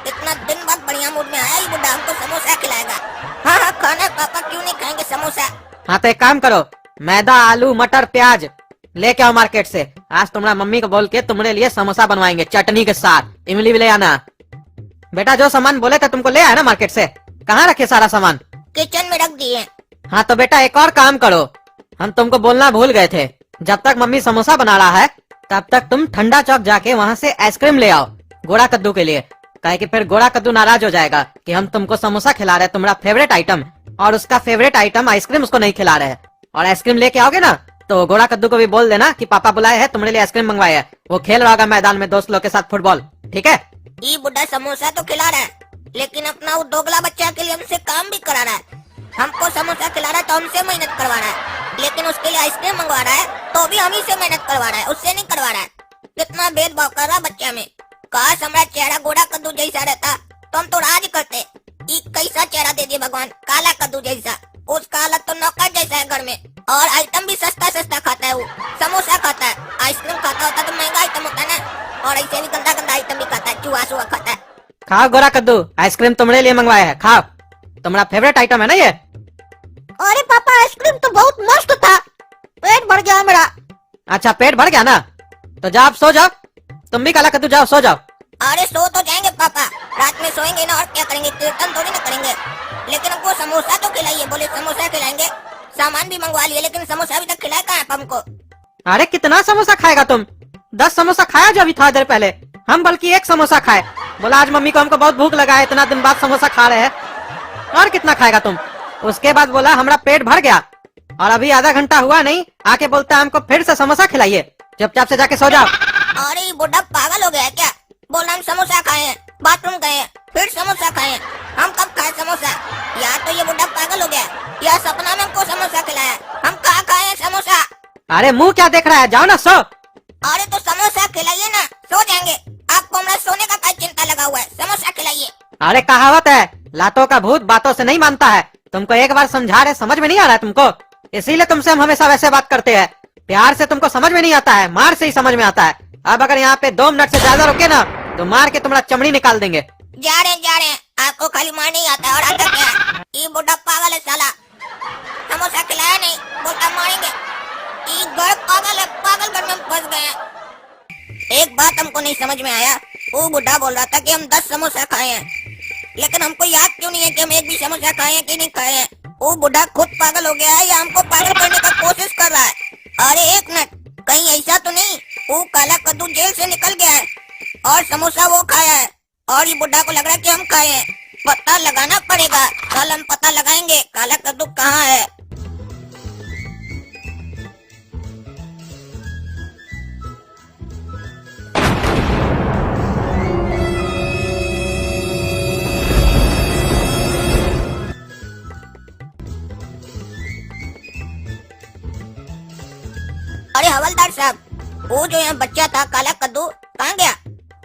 इतना दिन बाद बढ़िया मूड में आया ये बुढ़ा, हमको समोसा खिलाएगा। हाँ हाँ खाना है पापा, क्यों नहीं खाएंगे समोसा। हाँ तो एक काम करो, मैदा, आलू, मटर, प्याज लेके आओ मार्केट से। आज तुम्हारा मम्मी को बोल के तुम्हारे लिए समोसा बनवाएंगे चटनी के साथ। इमली भी ले आना। बेटा जो सामान बोले थे तुमको ले आया ना मार्केट से? कहाँ रखे सारा सामान? किचन में रख दिए। हाँ तो बेटा एक और काम करो, हम तुमको बोलना भूल गए थे। जब तक मम्मी समोसा बना रहा है तब तक तुम ठंडा चौक जाके वहाँ से आइसक्रीम ले आओ गोड़ा कद्दू के लिए। काहे कि फिर गोड़ा कद्दू नाराज हो जाएगा कि हम तुमको समोसा खिला रहे हैं, तुम्हारा फेवरेट आइटम, और उसका फेवरेट आइटम आइसक्रीम उसको नहीं खिला रहे हैं। और आइसक्रीम लेके आओगे ना तो गोड़ा कद्दू को भी बोल देना कि पापा बुलाए हैं, तुम्हारे लिए आइसक्रीम मंगवाए है। वो खेल रहा होगा मैदान में दोस्त लोग के साथ फुटबॉल, ठीक है? ये बुढ़ा समोसा तो खिला रहा है, लेकिन अपना वो दोगला बच्चा के लिए हमसे काम भी करा रहा है। हमको समोसा खिला रहा है तो हमसे मेहनत करवा रहा है, लेकिन उसके लिए आइसक्रीम मंगवा रहा है तो भी हम ही से मेहनत करवा रहा है, उससे नहीं करवा रहा है। कितना भेदभाव कर रहा बच्चा में। काश हमारा चेहरा गोड़ा कद्दू जैसा रहता तो हम तो राज करते। ये कैसा चेहरा दे दिए भगवान, काला कद्दू जैसा। उसका हालत तो नौकर जैसा है घर में। और आइटम भी सस्ता सस्ता खाता है वो, समोसा खाता है। आइसक्रीम खाता होता तो महंगा आइटम होता है ना, और ऐसे भी गंदा गंदा आइटम भी खाता है, चूहा सुहा खाता है। खाओ गोरा कद्दू, आइसक्रीम तुम्हारे लिए मंगवाया है, खाओ। तुम्हारा फेवरेट आइटम है ना ये। अरे पापा आइसक्रीम तो बहुत मस्त था, पेट भर गया मेरा। अच्छा पेट भर गया ना, तो जाओ आप सो जाओ। तुम भी काला कद्दू जाओ सो जाओ। अरे सो तो जाएंगे पापा, रात में सोएंगे ना, और क्या करेंगे, कीर्तन थोड़ी ना करेंगे। लेकिन हमको समोसा तो खिलाइए, बोले समोसा खिलाएंगे। सामान भी मंगवा लिए लेकिन समोसा अभी तक खिलाया कहाँ है हमको। अरे कितना समोसा खाएगा तुम? 10 समोसा खाया जो अभी थोड़ा देर पहले। हम बल्कि 1 समोसा खाए। बोला आज मम्मी को हमको बहुत भूख लगा है, इतना दिन बाद समोसा खा रहे हैं। और कितना खाएगा तुम? उसके बाद बोला हमारा पेट भर गया, और अभी आधा घंटा हुआ नहीं आके बोलता है हमको फिर से समोसा खिलाइए। चुपचाप से जाके सो जाओ। अरे ये बुढ़ा पागल हो गया है क्या? बोला हम समोसा खाए हैं, बाथरूम गए हैं, फिर समोसा खाए हैं। हम कब खाए समोसा? या तो ये बुढ़ा पागल हो गया या सपना में हमको समोसा खिलाया। हम कहाँ खाए हैं समोसा? अरे मुंह क्या देख रहा है, जाओ ना सो। अरे तो समोसा खिलाइए ना, सो जाएंगे। आपको हमारा सोने का क्या चिंता लगा हुआ है? समोसा खिलाइए। अरे कहावत है, लातों का भूत बातों से नहीं मानता है। तुमको एक बार समझा रहे, समझ में नहीं आ रहा है तुमको, इसीलिए तुमसे हम हमेशा वैसे बात करते हैं। प्यार से तुमको समझ में नहीं आता है, मार से ही समझ में आता है। अब अगर यहाँ पे 2 मिनट से ज्यादा रुके ना तो मार के तुम्हारा चमड़ी निकाल देंगे। जा रहे हैं, आपको खाली मार नहीं आता है, और आता क्या है? ये बुढ़ा पागल है साला, समोसा खिलाया नहीं, बोलता मारेंगे। ये घर पागल है, पागल घर में फंस गए हैं। एक बात हमको नहीं समझ में आया, वो बुढ़ा बोल रहा था कि हम 10 समोसा खाए हैं, लेकिन हमको याद क्यों नहीं है कि हम एक भी समोसा खाए हैं कि नहीं खाए हैं। वो बुढ़ा खुद पागल हो गया है या हमको पागल करने का कोशिश कर रहा है? अरे एक मिनट, कहीं ऐसा तो नहीं वो काला कद्दू जेल से निकल गया है और समोसा वो खाया है, और ये बुढ़ा को लग रहा है कि हम खाए हैं। पता लगाना पड़ेगा, कल हम पता लगाएंगे काला कद्दू कहाँ है। अरे हवलदार साहब, वो जो यहाँ बच्चा था काला कद्दू कहाँ गया?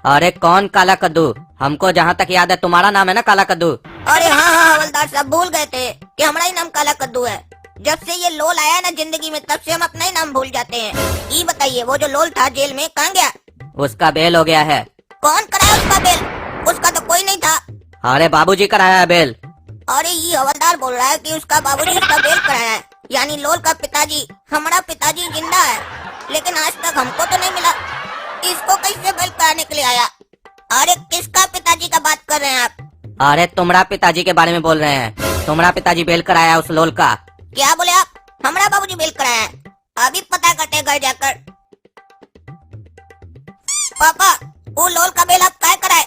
अरे कौन काला कद्दू? हमको जहाँ तक याद है तुम्हारा नाम है ना काला कद्दू। अरे हाँ हाँ हवलदार साहब, भूल गए थे कि हमारा ही नाम काला कद्दू है। जब से ये लोल आया ना जिंदगी में, तब से हम अपना ही नाम भूल जाते हैं। ये बताइए वो जो लोल था जेल में कहाँ गया? उसका बेल हो गया है। कौन कराया उसका बेल? उसका तो कोई नहीं था। अरे बाबूजी कराया है बेल। अरे ये हवलदार बोल रहा है कि उसका बाबूजी उसका बेल कराया है, यानी लोल का पिताजी, हमारा पिताजी जिंदा है, लेकिन आज तक हमको तो नहीं मिला। इसको कैसे बेल कराने के लिए आया? अरे किसका पिताजी का बात कर रहे हैं आप? अरे तुम्हारा पिताजी के बारे में बोल रहे हैं। तुम्हारा पिताजी बेल कराया उस लोल का। क्या बोले आप? हमारा बाबूजी बेल कराया है? अभी पता करते घर जाकर। पापा वो लोल का बेल आप क्या कराए?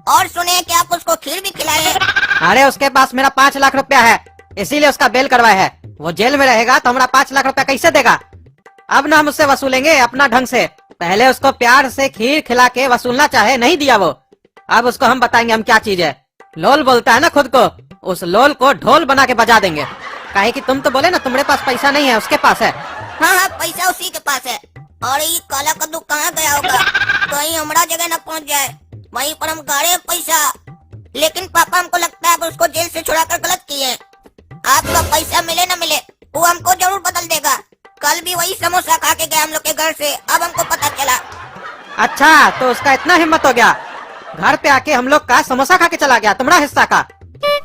और सुने कि आप उसको खीर भी खिलाए हैं। अरे उसके पास मेरा 5 लाख रुपया है, इसीलिए उसका बेल करवाया है। वो जेल में रहेगा तो हमारा 5 लाख रुपया कैसे देगा? अब ना हम उससे वसूलेंगे अपना ढंग से। पहले उसको प्यार से खीर खिला के वसूलना चाहे, नहीं दिया वो। अब उसको हम बताएंगे हम क्या चीज है। लोल बोलता है ना खुद को, उस लोल को ढोल बना के बजा देंगे। काहे कि तुम तो बोले ना तुम्हारे पास पैसा नहीं है, उसके पास है। हाँ हाँ, पैसा उसी के पास है। और ये काला कद्दू कहाँ गया होगा? कहीं हमारा जगह न पहुँच जाए, वहीं पर हम गाड़े पैसा। लेकिन पापा, हमको लगता है अब उसको जेल से छुड़ाकर गलत किए। आपका पैसा मिले न मिले, वो हमको जरूर बदल देगा। कल भी वही समोसा खा के गया हम लोग के घर से, अब हमको पता चला। अच्छा, तो उसका इतना हिम्मत हो गया, घर पे आके हम लोग का समोसा खा के चला गया, तुम्हारा हिस्सा का।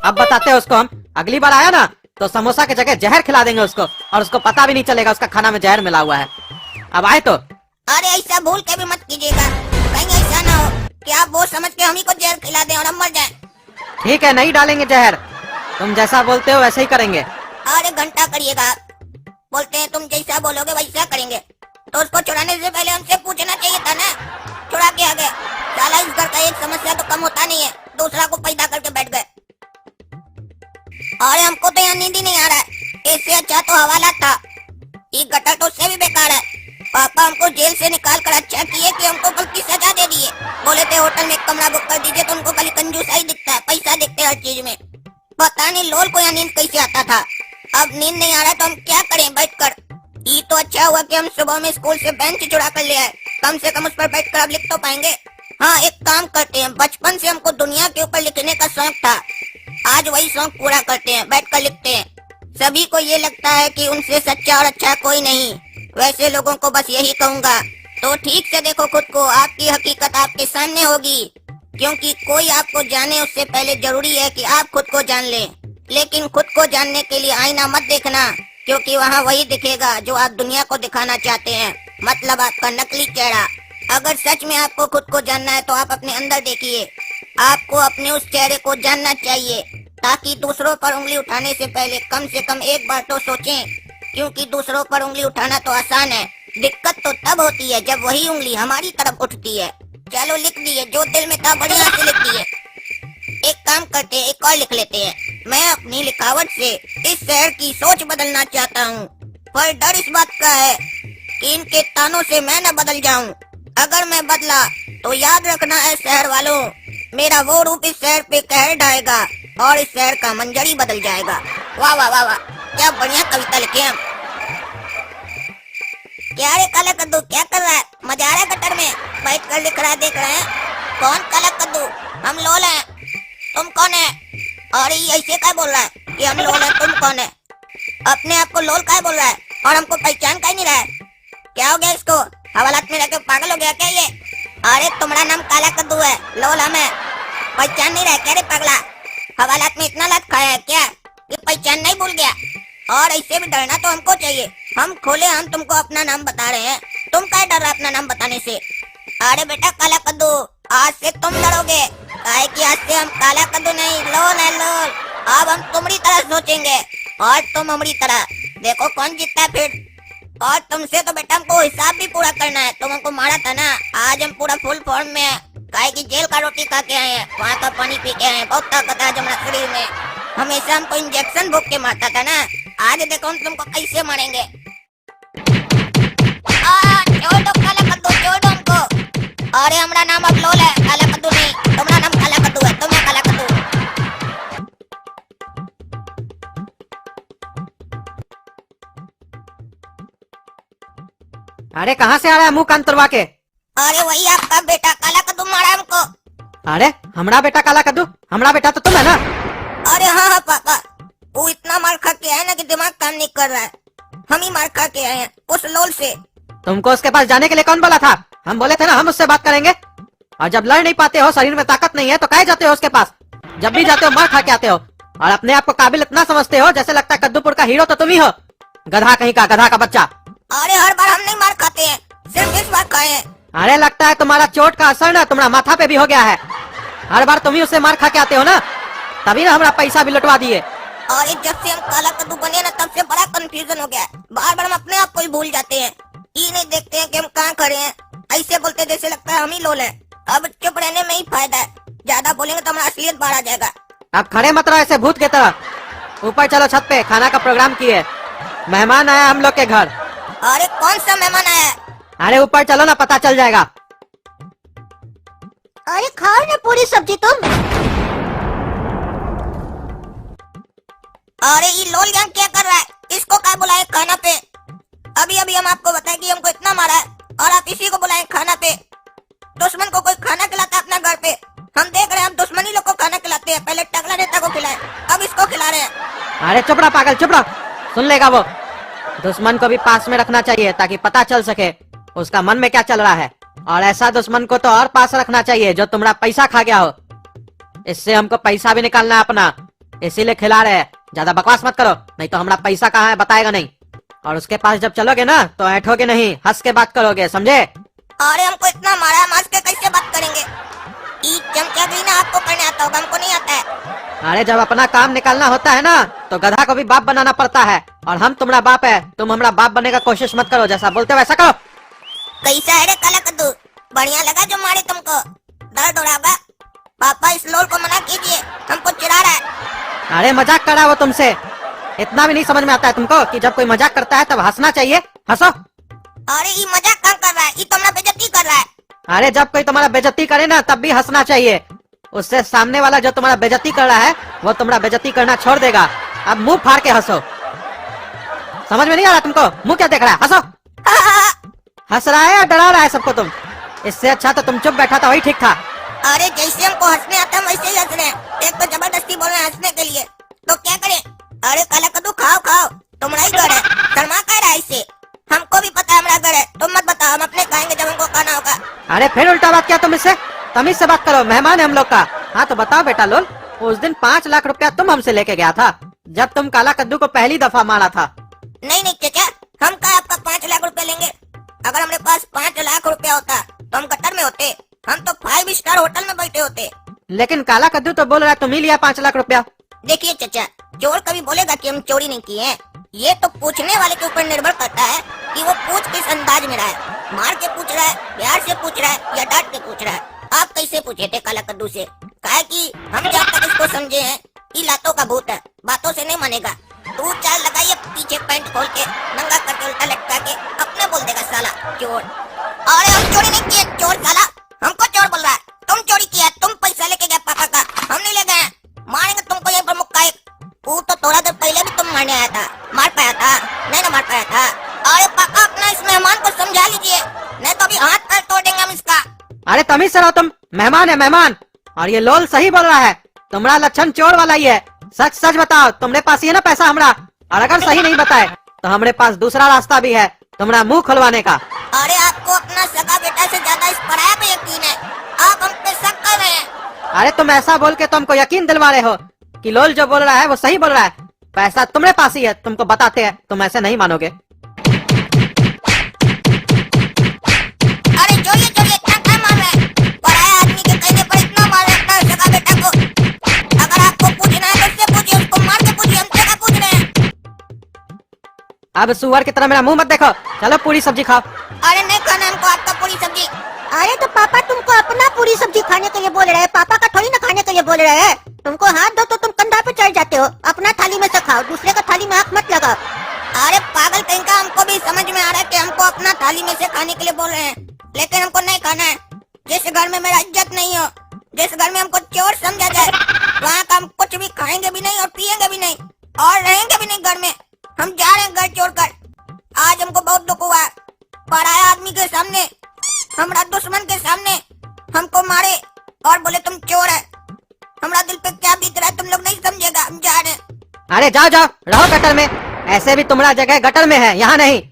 अब बताते हैं उसको हम, अगली बार आया ना तो समोसा की जगह जहर खिला देंगे उसको, और उसको पता भी नहीं चलेगा उसका खाना में जहर मिला हुआ है। अब आए तो। अरे ऐसा भूल के भी मत कीजिएगा, कहीं ऐसा ना हो कि आप वो समझ के हम ही को जहर खिला दें और हम मर जाएं। ठीक है, नहीं डालेंगे जहर, तुम जैसा बोलते हो वैसे ही करेंगे। अरे घंटा करिएगा, बोलते हैं तुम जैसा बोलोगे वैसा करेंगे। तो उसको छुड़ाने से पहले हमसे पूछना चाहिए था ना, छुड़ा के आ गए। साला इस घर का एक समस्या तो कम होता नहीं है, दूसरा को पैदा करके बैठ गए। अरे हमको तो यहाँ नींद ही नहीं आ रहा है, इससे अच्छा तो हवाला था। ये गटर तो उससे भी बेकार है। पापा हमको जेल से निकाल कर अच्छा किए कि हमको कल की सजा दे दिए। बोले थे होटल में एक कमरा बुक कर दीजिए, तो उनको खाली कंजूसा ही दिखता है, पैसा दिखते हर चीज में। पता नहीं लोल को यहाँ नींद कैसे आता था। अब नींद नहीं आ रहा तो हम क्या करें बैठकर। ये तो अच्छा हुआ कि हम सुबह में स्कूल से बेंच चुरा कर ले आए, कम से कम उस पर बैठकर अब लिख तो पाएंगे। हाँ, एक काम करते हैं, बचपन से हमको दुनिया के ऊपर लिखने का शौक था, आज वही शौक पूरा करते हैं, बैठकर लिखते हैं। सभी को ये लगता है कि उनसे सच्चा और अच्छा कोई नहीं, वैसे लोगों को बस यही कहूँगा, तो ठीक से देखो खुद को, आपकी हकीकत आपके सामने होगी। क्योंकि कोई आपको जाने उससे पहले जरूरी है कि आप खुद को जान लें। लेकिन खुद को जानने के लिए आईना मत देखना, क्योंकि वहाँ वही दिखेगा जो आप दुनिया को दिखाना चाहते हैं, मतलब आपका नकली चेहरा। अगर सच में आपको खुद को जानना है तो आप अपने अंदर देखिए। आपको अपने उस चेहरे को जानना चाहिए, ताकि दूसरों पर उंगली उठाने से पहले कम से कम एक बार तो सोचें। क्योंकि दूसरों पर उंगली उठाना तो आसान है, दिक्कत तो तब होती है जब वही उंगली हमारी तरफ उठती है। चलो लिख दिए, जो दिल में था बढ़िया से लिख दिए। एक काम करते हैं, एक और लिख लेते हैं। मैं अपनी लिखावट से इस शहर की सोच बदलना चाहता हूँ, पर डर इस बात का है कि इनके तानों से मैं न बदल जाऊं। अगर मैं बदला तो याद रखना है शहर वालों, मेरा वो रूप इस शहर पे कहर ढाएगा और इस शहर का मंजर ही बदल जाएगा। वाह वाह वाह वाह, क्या बढ़िया कविता लिखे हम। क्या रे काला कद्दू, क्या कर रहा है? मजा आ रहा है गटर में बैठ कर लिख रहा है, देख रहे हैं? कौन काला कद्दू? हम लोल हैं। तुम कौन है? अरे ऐसे क्या बोल रहा है कि हम लोल हैं, तुम कौन है? अपने आप को लोल क्या बोल रहा है और हमको पहचान क्या नहीं रहा है? क्या हो गया इसको? हवालात में रहकर पागल हो गया क्या ये? अरे तुम्हारा नाम काला कद्दू है, लोल हमें पहचान नहीं रहा क्या रे पगला? हवालात में इतना लात खाया है क्या कि पहचान नहीं भूल गया? और ऐसे भी डरना तो हमको चाहिए। हम खोले, हम तुमको अपना नाम बता रहे हैं, तुम क्या डर रहा अपना नाम बताने से? अरे बेटा काला कद्दू, आज से तुम डरोगे, काहे कि आज से हम काला कद्दू नहीं, लोल है लोल। अब हम तुम्हारी तरह सोचेंगे और तुम हमारी तरह। देखो कौन जीतता है फिर। और तुमसे तो बेटा हमको हिसाब भी पूरा करना है, तुम हमको मारा था ना, आज हम पूरा फुल फॉर्म में है, काहे कि जेल का रोटी खा के आए हैं, वहाँ का पानी पी के आए हैं, बहुत ताकत है हमारे शरीर में। हमेशा हमको इंजेक्शन भोग के मारता था ना, आज देखो हम तुमको कैसे मारेंगे। छोड़ दो काला कद्दू, छोड़ दो हमको। अरे हमारा नाम अब लोल है, काला कद्दू नहीं। तुम्हारा नाम काला कद्दू है, तुम है काला कद्दू। अरे कहाँ से आ रहा है मुंह कान तुड़वा के? अरे वही आपका बेटा काला कद्दू मारा हमको। अरे हमारा बेटा काला कद्दू? हमारा बेटा तो तुम है ना? अरे हाँ हाँ पापा, वो इतना मार खा के आया ना कि दिमाग काम नहीं कर रहा है। हम ही मार खा के आए हैं उस लोल से। तुमको उसके पास जाने के लिए कौन बोला था? हम बोले थे ना हम उससे बात करेंगे। और जब लड़ नहीं पाते हो, शरीर में ताकत नहीं है, तो काहे जाते हो उसके पास? जब भी जाते हो मार खा के आते हो, और अपने आप को काबिल इतना समझते हो जैसे लगता है कद्दूपुर का हीरो तो तुम ही हो। गधा कहीं का, गधा का बच्चा। अरे हर बार हम नहीं मार खाते हैं, सिर्फ इस बार खाए हैं। अरे लगता है तुम्हारा चोट का असर ना तुम्हारा माथा पे भी हो गया है। हर बार तुम ही उससे मार खा के आते हो ना, तभी ना हमारा पैसा भी लुटवा दिए। और जब से हम काला कद्दू बने ना, तब से बड़ा कंफ्यूजन हो गया है। बार बार हम अपने आप को ही भूल जाते हैं, ये नहीं देखते हैं कि हम कहाँ खड़े हैं। ऐसे बोलते जैसे लगता है हम ही लोल हैं। अब चुप रहने में ही फायदा है, ज्यादा बोलेंगे तो हमारा असलियत बाहर आ जाएगा। अब खड़े मत रहो ऐसे भूत की तरह। ऊपर चलो छत पे, खाना का प्रोग्राम किए, मेहमान आया हम लोग के घर। अरे कौन सा मेहमान आया है? अरे ऊपर चलो ना, पता चल जाएगा। अरे खाओ ना पूरी सब्जी तुम। अरे ये लोल यहाँ क्या कर रहा है? इसको क्या बुलाए खाना पे? अभी अभी हम आपको बताए कि हमको इतना मारा है और आप इसी को बुलाए खाना पे। दुश्मन को कोई खाना खिलाता है अपना घर पे, हम देख रहे हैं। हम दुश्मनी लोग को खाना खिलाते हैं, पहले टकला नेता को खिलाए, अब इसको खिला रहे हैं। अरे चुप रहा पागल, चुप रहा, सुन लेगा वो। दुश्मन को भी पास में रखना चाहिए ताकि पता चल सके उसका मन में क्या चल रहा है। और ऐसा दुश्मन को तो और पास रखना चाहिए जो तुम्हारा पैसा खा गया हो। इससे हमको पैसा भी निकालना है अपना, इसीलिए खिला रहे हैं। ज्यादा बकवास मत करो, नहीं तो हमारा पैसा कहाँ है बताएगा नहीं। और उसके पास जब चलोगे ना तो ऐठोगे नहीं, हंस के बात करोगे, समझे? अरे हमको इतना मारा है, मास के कैसे बात करेंगे? ई चमचागिरी ना आपको करने आता होगा, हमको नहीं आता है। अरे जब अपना काम निकालना होता है ना तो गधा को भी बाप बनाना पड़ता है। और हम तुम्हारा बाप है, तुम हमारा बाप बनने का कोशिश मत करो, जैसा बोलते हो वैसा करो। कैसा है रे काला कद्दू, बढ़िया लगा जो मारे तुमको? दर्द हो रहा होगा? पापा इस लोल को मना कीजिए, हमको चिढ़ा रहा है। अरे मजाक कर रहा है वो तुमसे, इतना भी नहीं समझ में आता है तुमको कि जब कोई मजाक करता है तब हंसना चाहिए। हंसो। अरे ये मजाक काम कर रहा है, ये तुम्हारा बेइज्जती कर रहा है। अरे जब कोई तुम्हारा बेइज्जती करे ना तब भी हंसना चाहिए, उससे सामने वाला जो तुम्हारा बेइज्जती कर रहा है वो तुम्हारा बेइज्जती करना छोड़ देगा। अब मुंह फाड़ के हंसो। समझ में नहीं आ रहा तुमको? मुंह क्या देख रहा है? हंसो। हंस रहा है या डरा रहा है सबको तुम? इससे अच्छा तो तुम चुप बैठा था, वही ठीक था। अरे जैसे हमको हंसने आता है वैसे ही हंस रहे हैं। एक तो जबरदस्ती बोल रहे हैं हंसने के लिए, तो क्या करें? अरे काला कद्दू खाओ खाओ, तुम्हारा ही घर है, शर्मा कह रहा है इससे। हमको भी पता है हमारा घर है, तुम मत बताओ, हम अपने खाएंगे जब हमको खाना होगा। अरे फिर उल्टा बात किया तुम इससे, तमीज से बात करो, मेहमान है हम लोग का। हाँ तो बताओ बेटा लोल, उस दिन 5 लाख रुपया तुम हमसे लेके गया था जब तुम काला कद्दू को पहली दफा मारा था। नहीं नहीं चाचा, हम क्या आपका 5 लाख रुपया लेंगे? अगर हमारे पास 5 लाख रुपया होता तो हम कतर में होते, हम तो 5 स्टार होटल में बैठे होते। लेकिन काला कद्दू तो बोल रहा है तुम ही लिया 5 लाख रुपया। देखिए चाचा, चोर कभी बोलेगा कि हम चोरी नहीं किए हैं? ये तो पूछने वाले के ऊपर निर्भर करता है कि वो पूछ किस अंदाज में रहा है। मार के पूछ रहा है, प्यार से पूछ रहा है या डांट के पूछ रहा है। आप कैसे पूछे थे काला कद्दू से? कहा कि हम जब तक इसको समझे हैं कि लातों का भूत है, बातों से नहीं मानेगा। तू चाल लगाइए, पीछे पैंट खोल के नंगा करके उल्टा लटका के अपने बोल देगा साला चोर। अरे हम चोरी नहीं किए, चोर साला हमको चोर बोल रहा है। तुम चोरी किया, तुम पैसा लेके गए पापा का, हम नहीं ले गए। मारेंगे तुमको यहीं पर मुक्का एक। वो तो थोड़ा देर पहले भी तुम मारने आया था, मार पाया था? नहीं ना मार पाया था। अरे पापा अपना इस मेहमान को समझा लीजिए, नहीं तो अभी हाथ पैर तोड़ देंगे हम इसका। अरे तमीज से रहो तुम, मेहमान है मेहमान। और ये लोल सही बोल रहा है, तुम्हारा लक्षण चोर वाला ही है। सच सच बताओ, तुम्हारे पास ही है ना पैसा हमरा? और अगर सही नहीं बताए तो हमारे पास दूसरा रास्ता भी है, तुम्हारा मुंह खुलवाने का। अरे आपको अपना सगा बेटा से ज्यादा इस पराया पे यकीन है, आप हम पे शक कर रहे हैं। अरे तुम ऐसा बोल के तुमको यकीन दिलवा रहे हो कि लोल जो बोल रहा है वो सही बोल रहा है। पैसा तुम्हारे पास ही है, तुमको बताते हैं, तुम ऐसे नहीं मानोगे। अरे जोड़िए जोड़िए, इतना क्या मार रहे हैं? पराया आदमी के कहने पर इतना मार रहे हैं अपना सगा बेटा को। अगर आपको पूछना है तो उससे पूछिए, उसको मार के पूछिए, हमसे क्या पूछ रहे हैं? अब सुअर की तरह मेरा मुंह मत देखो, चलो पूरी सब्जी खाओ। अरे नहीं खाना हमको आपका पूरी सब्जी। अरे तो पापा तुमको अपना पूरी सब्जी खाने के लिए बोल रहे हैं, पापा का थोड़ी ना खाने के लिए बोल रहे हैं। तुमको हाथ दो तो तुम कंधा पे चढ़ जाते हो। अपना थाली में से खाओ, दूसरे का थाली में आंख मत लगाओ। अरे पागल कहीं का, हमको भी समझ में आ रहा है कि हमको अपना थाली में से खाने के लिए बोल रहे हैं, लेकिन हमको नहीं खाना है। जिस घर में मेरा इज्जत नहीं हो, जिस घर में हमको चोर समझा जाए, वहाँ का हम कुछ भी खाएंगे भी नहीं और पियेंगे भी नहीं और रहेंगे भी नहीं घर में। हम जा रहे हैं घर छोड़कर। आज हमको बहुत दुख हुआ है, पराया आदमी के सामने, हमारा दुश्मन के सामने हमको मारे और बोले तुम चोर है। हमारा दिल पे क्या बीत रहा है तुम लोग नहीं समझेगा, हम जा रहे हैं। अरे जाओ जाओ, रहो गटर में। ऐसे भी तुम्हारा जगह गटर में है, यहाँ नहीं।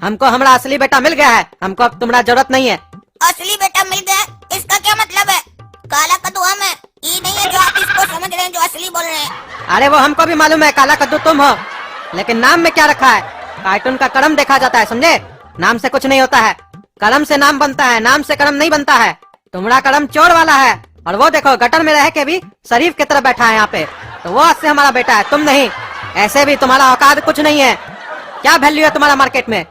हमको हमारा असली बेटा मिल गया है, हमको अब तुम्हारा जरूरत नहीं है। असली बेटा मिल गया, इसका क्या मतलब है? काला कद्दू हम है, ये नहीं है जो आप इसको समझ रहे हैं, जो असली बोल रहे हैं। अरे वो हमको भी मालूम है, काला कद्दू तुम हो, लेकिन नाम में क्या रखा है? कार्टून का कलम देखा जाता है, समझे? नाम से कुछ नहीं होता है, कलम से नाम बनता है, नाम से कलम नहीं बनता है। तुम्हारा कलम चोर वाला है, और वो देखो गटर में रह के भी शरीफ की तरह बैठा है यहाँ पे, तो वो असली हमारा बेटा है, तुम नहीं। ऐसे भी तुम्हारा औकात कुछ नहीं है। क्या वैल्यू है तुम्हारा मार्केट में?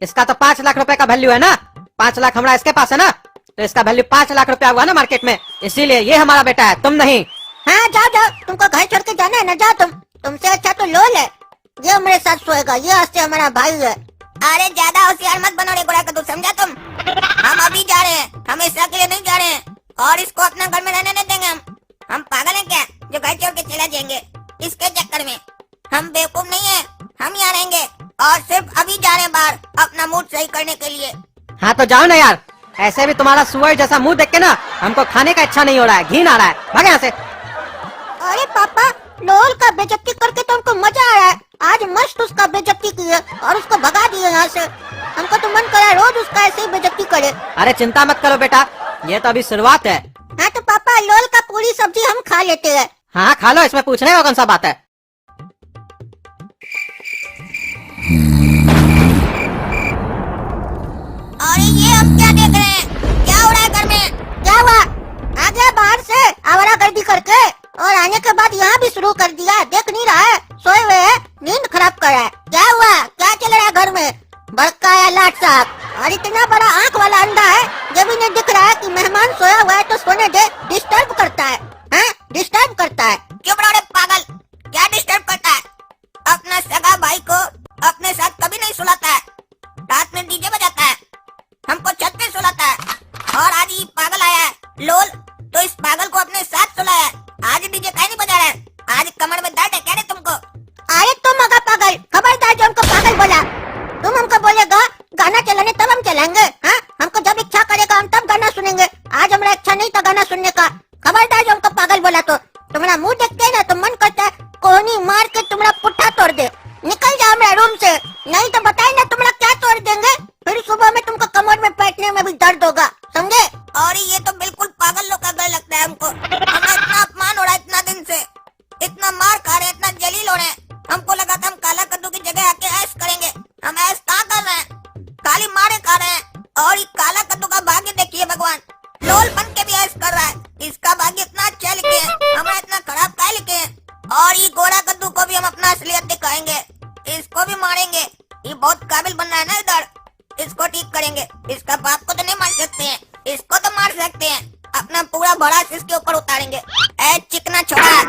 इसका तो 5 लाख रुपए का वैल्यू है ना, 5 लाख हमारा इसके पास है ना, तो इसका वैल्यू 5 लाख रुपया हुआ ना मार्केट में, इसीलिए ये हमारा बेटा है, तुम नहीं। हाँ जाओ जाओ, तुमको घर छोड़ के जाना है ना, जाओ तुम। तुमसे अच्छा तो लोल है, ये हमारे साथ सोएगा, ये आज से हमारा भाई है। अरे ज्यादा होशियार मत बनो रे गोरा कद्दू, समझा तुम? हम अभी जा रहे हैं, हमेशा के लिए नहीं जा रहे हैं, और इसको अपना घर में रहने नहीं देंगे। हम पागल हैं क्या जो घर छोड़ के चला जाएंगे इसके चक्कर में? हम बेवकूफ नहीं है, हम यहाँ रहेंगे और सिर्फ अभी अभी जा रहे हैं बाहर अपना मूड सही करने के लिए। हाँ तो जाओ ना यार, ऐसे भी तुम्हारा सुअर जैसा मुंह देख के ना हमको खाने का इच्छा नहीं हो रहा है, घिन आ रहा है, भाग यहाँ से। अरे पापा, लोल का बेइज्जती करके तो हमको मजा आ रहा है। आज मस्त उसका बेइज्जती किए और उसको भगा दिए यहाँ से। हमको तो मन करा रोज उसका ऐसे ही बेइज्जती करे। अरे चिंता मत करो बेटा, ये तो अभी शुरुआत है। हाँ तो पापा, लोल का पूरी सब्जी हम खा लेते हैं। हाँ खा लो, इसमें पूछने का कौन सा बात है। अरे ये हम क्या देख रहे हैं, क्या हो रहा है घर में? क्या हुआ? आ गया बाहर से आवारागर्दी करके और आने के बाद यहाँ भी शुरू कर दिया। देख नहीं रहा है, सोए हुए है, नींद खराब कर रहा है। क्या हुआ? क्या चल रहा है घर में? बड़का या लाट साहब, और इतना बड़ा आंख वाला अंडा है, जब भी नहीं दिख रहा है कि मेहमान सोया हुआ है तो सोने दे। डिस्टर्ब करता है, हाँ डिस्टर्ब करता है। चुप रहो रे पागल, क्या डिस्टर्ब करता है? अपना सगा भाई को अपने साथ कभी नहीं सुलाता है, रात में डीजे बजाता है, हमको छत पे सुलाता है। और आज ये पागल आया है लोल, तो इस पागल को अपने साथ सुलाया है। आज डीजे काहे नहीं बजा रहा है? आज कमर में दर्द है क्या रे तुमको? अरे तुम मगा पागल, खबरदार जो हमको पागल बोला। तुम हमको बोलेगा गाना चलाने तब हम चलाएंगे, हाँ? हमको जब इच्छा करेगा हम तब गाना सुनेंगे। आज हमारा इच्छा नहीं था गाना सुनने का। खबरदार जो हमको पागल बोला तो। तुम्हारा मुंह देखते है ना तो मन करता है कोहनी मार के तुम्हारा पुट्ठा तोड़ दे। निकल जाओ मेरे रूम से, नहीं तो बताए ना तुम्हारा क्या तोड़ देंगे। फिर सुबह में तुमको कमर में बैठने में भी दर्द होगा, समझे? और ये तो बिल्कुल पागल लोग का घर लगता है हमको। हमें इतना अपमान हो रहा है इतना दिन से, इतना मार खा रहे हैं, इतना जलील हो रहे हैं। हमको लगा था हम काला कद्दू की जगह आके ऐश करेंगे, हम ऐश कहाँ कर रहे हैं, खाली मारे खा रहे हैं। और ये काला कद्दू का भाग्य देखिए भगवान, लोल बन के भी ऐश कर रहा है। इसका भाग्य इतना अच्छा लिखे है, हमारा इतना खराब क्या लिखे है। और ये गोरा कद्दू को भी हम अपना असलियत दिखाएंगे, इसको भी मारेंगे। ये बहुत काबिल बन रहा है ना इधर, इसको ठीक करेंगे। इसका बाप को तो नहीं मार सकते हैं, इसको तो मार सकते हैं। अपना पूरा भड़ास इसके ऊपर उतारेंगे। ऐ चिकना छोड़ा,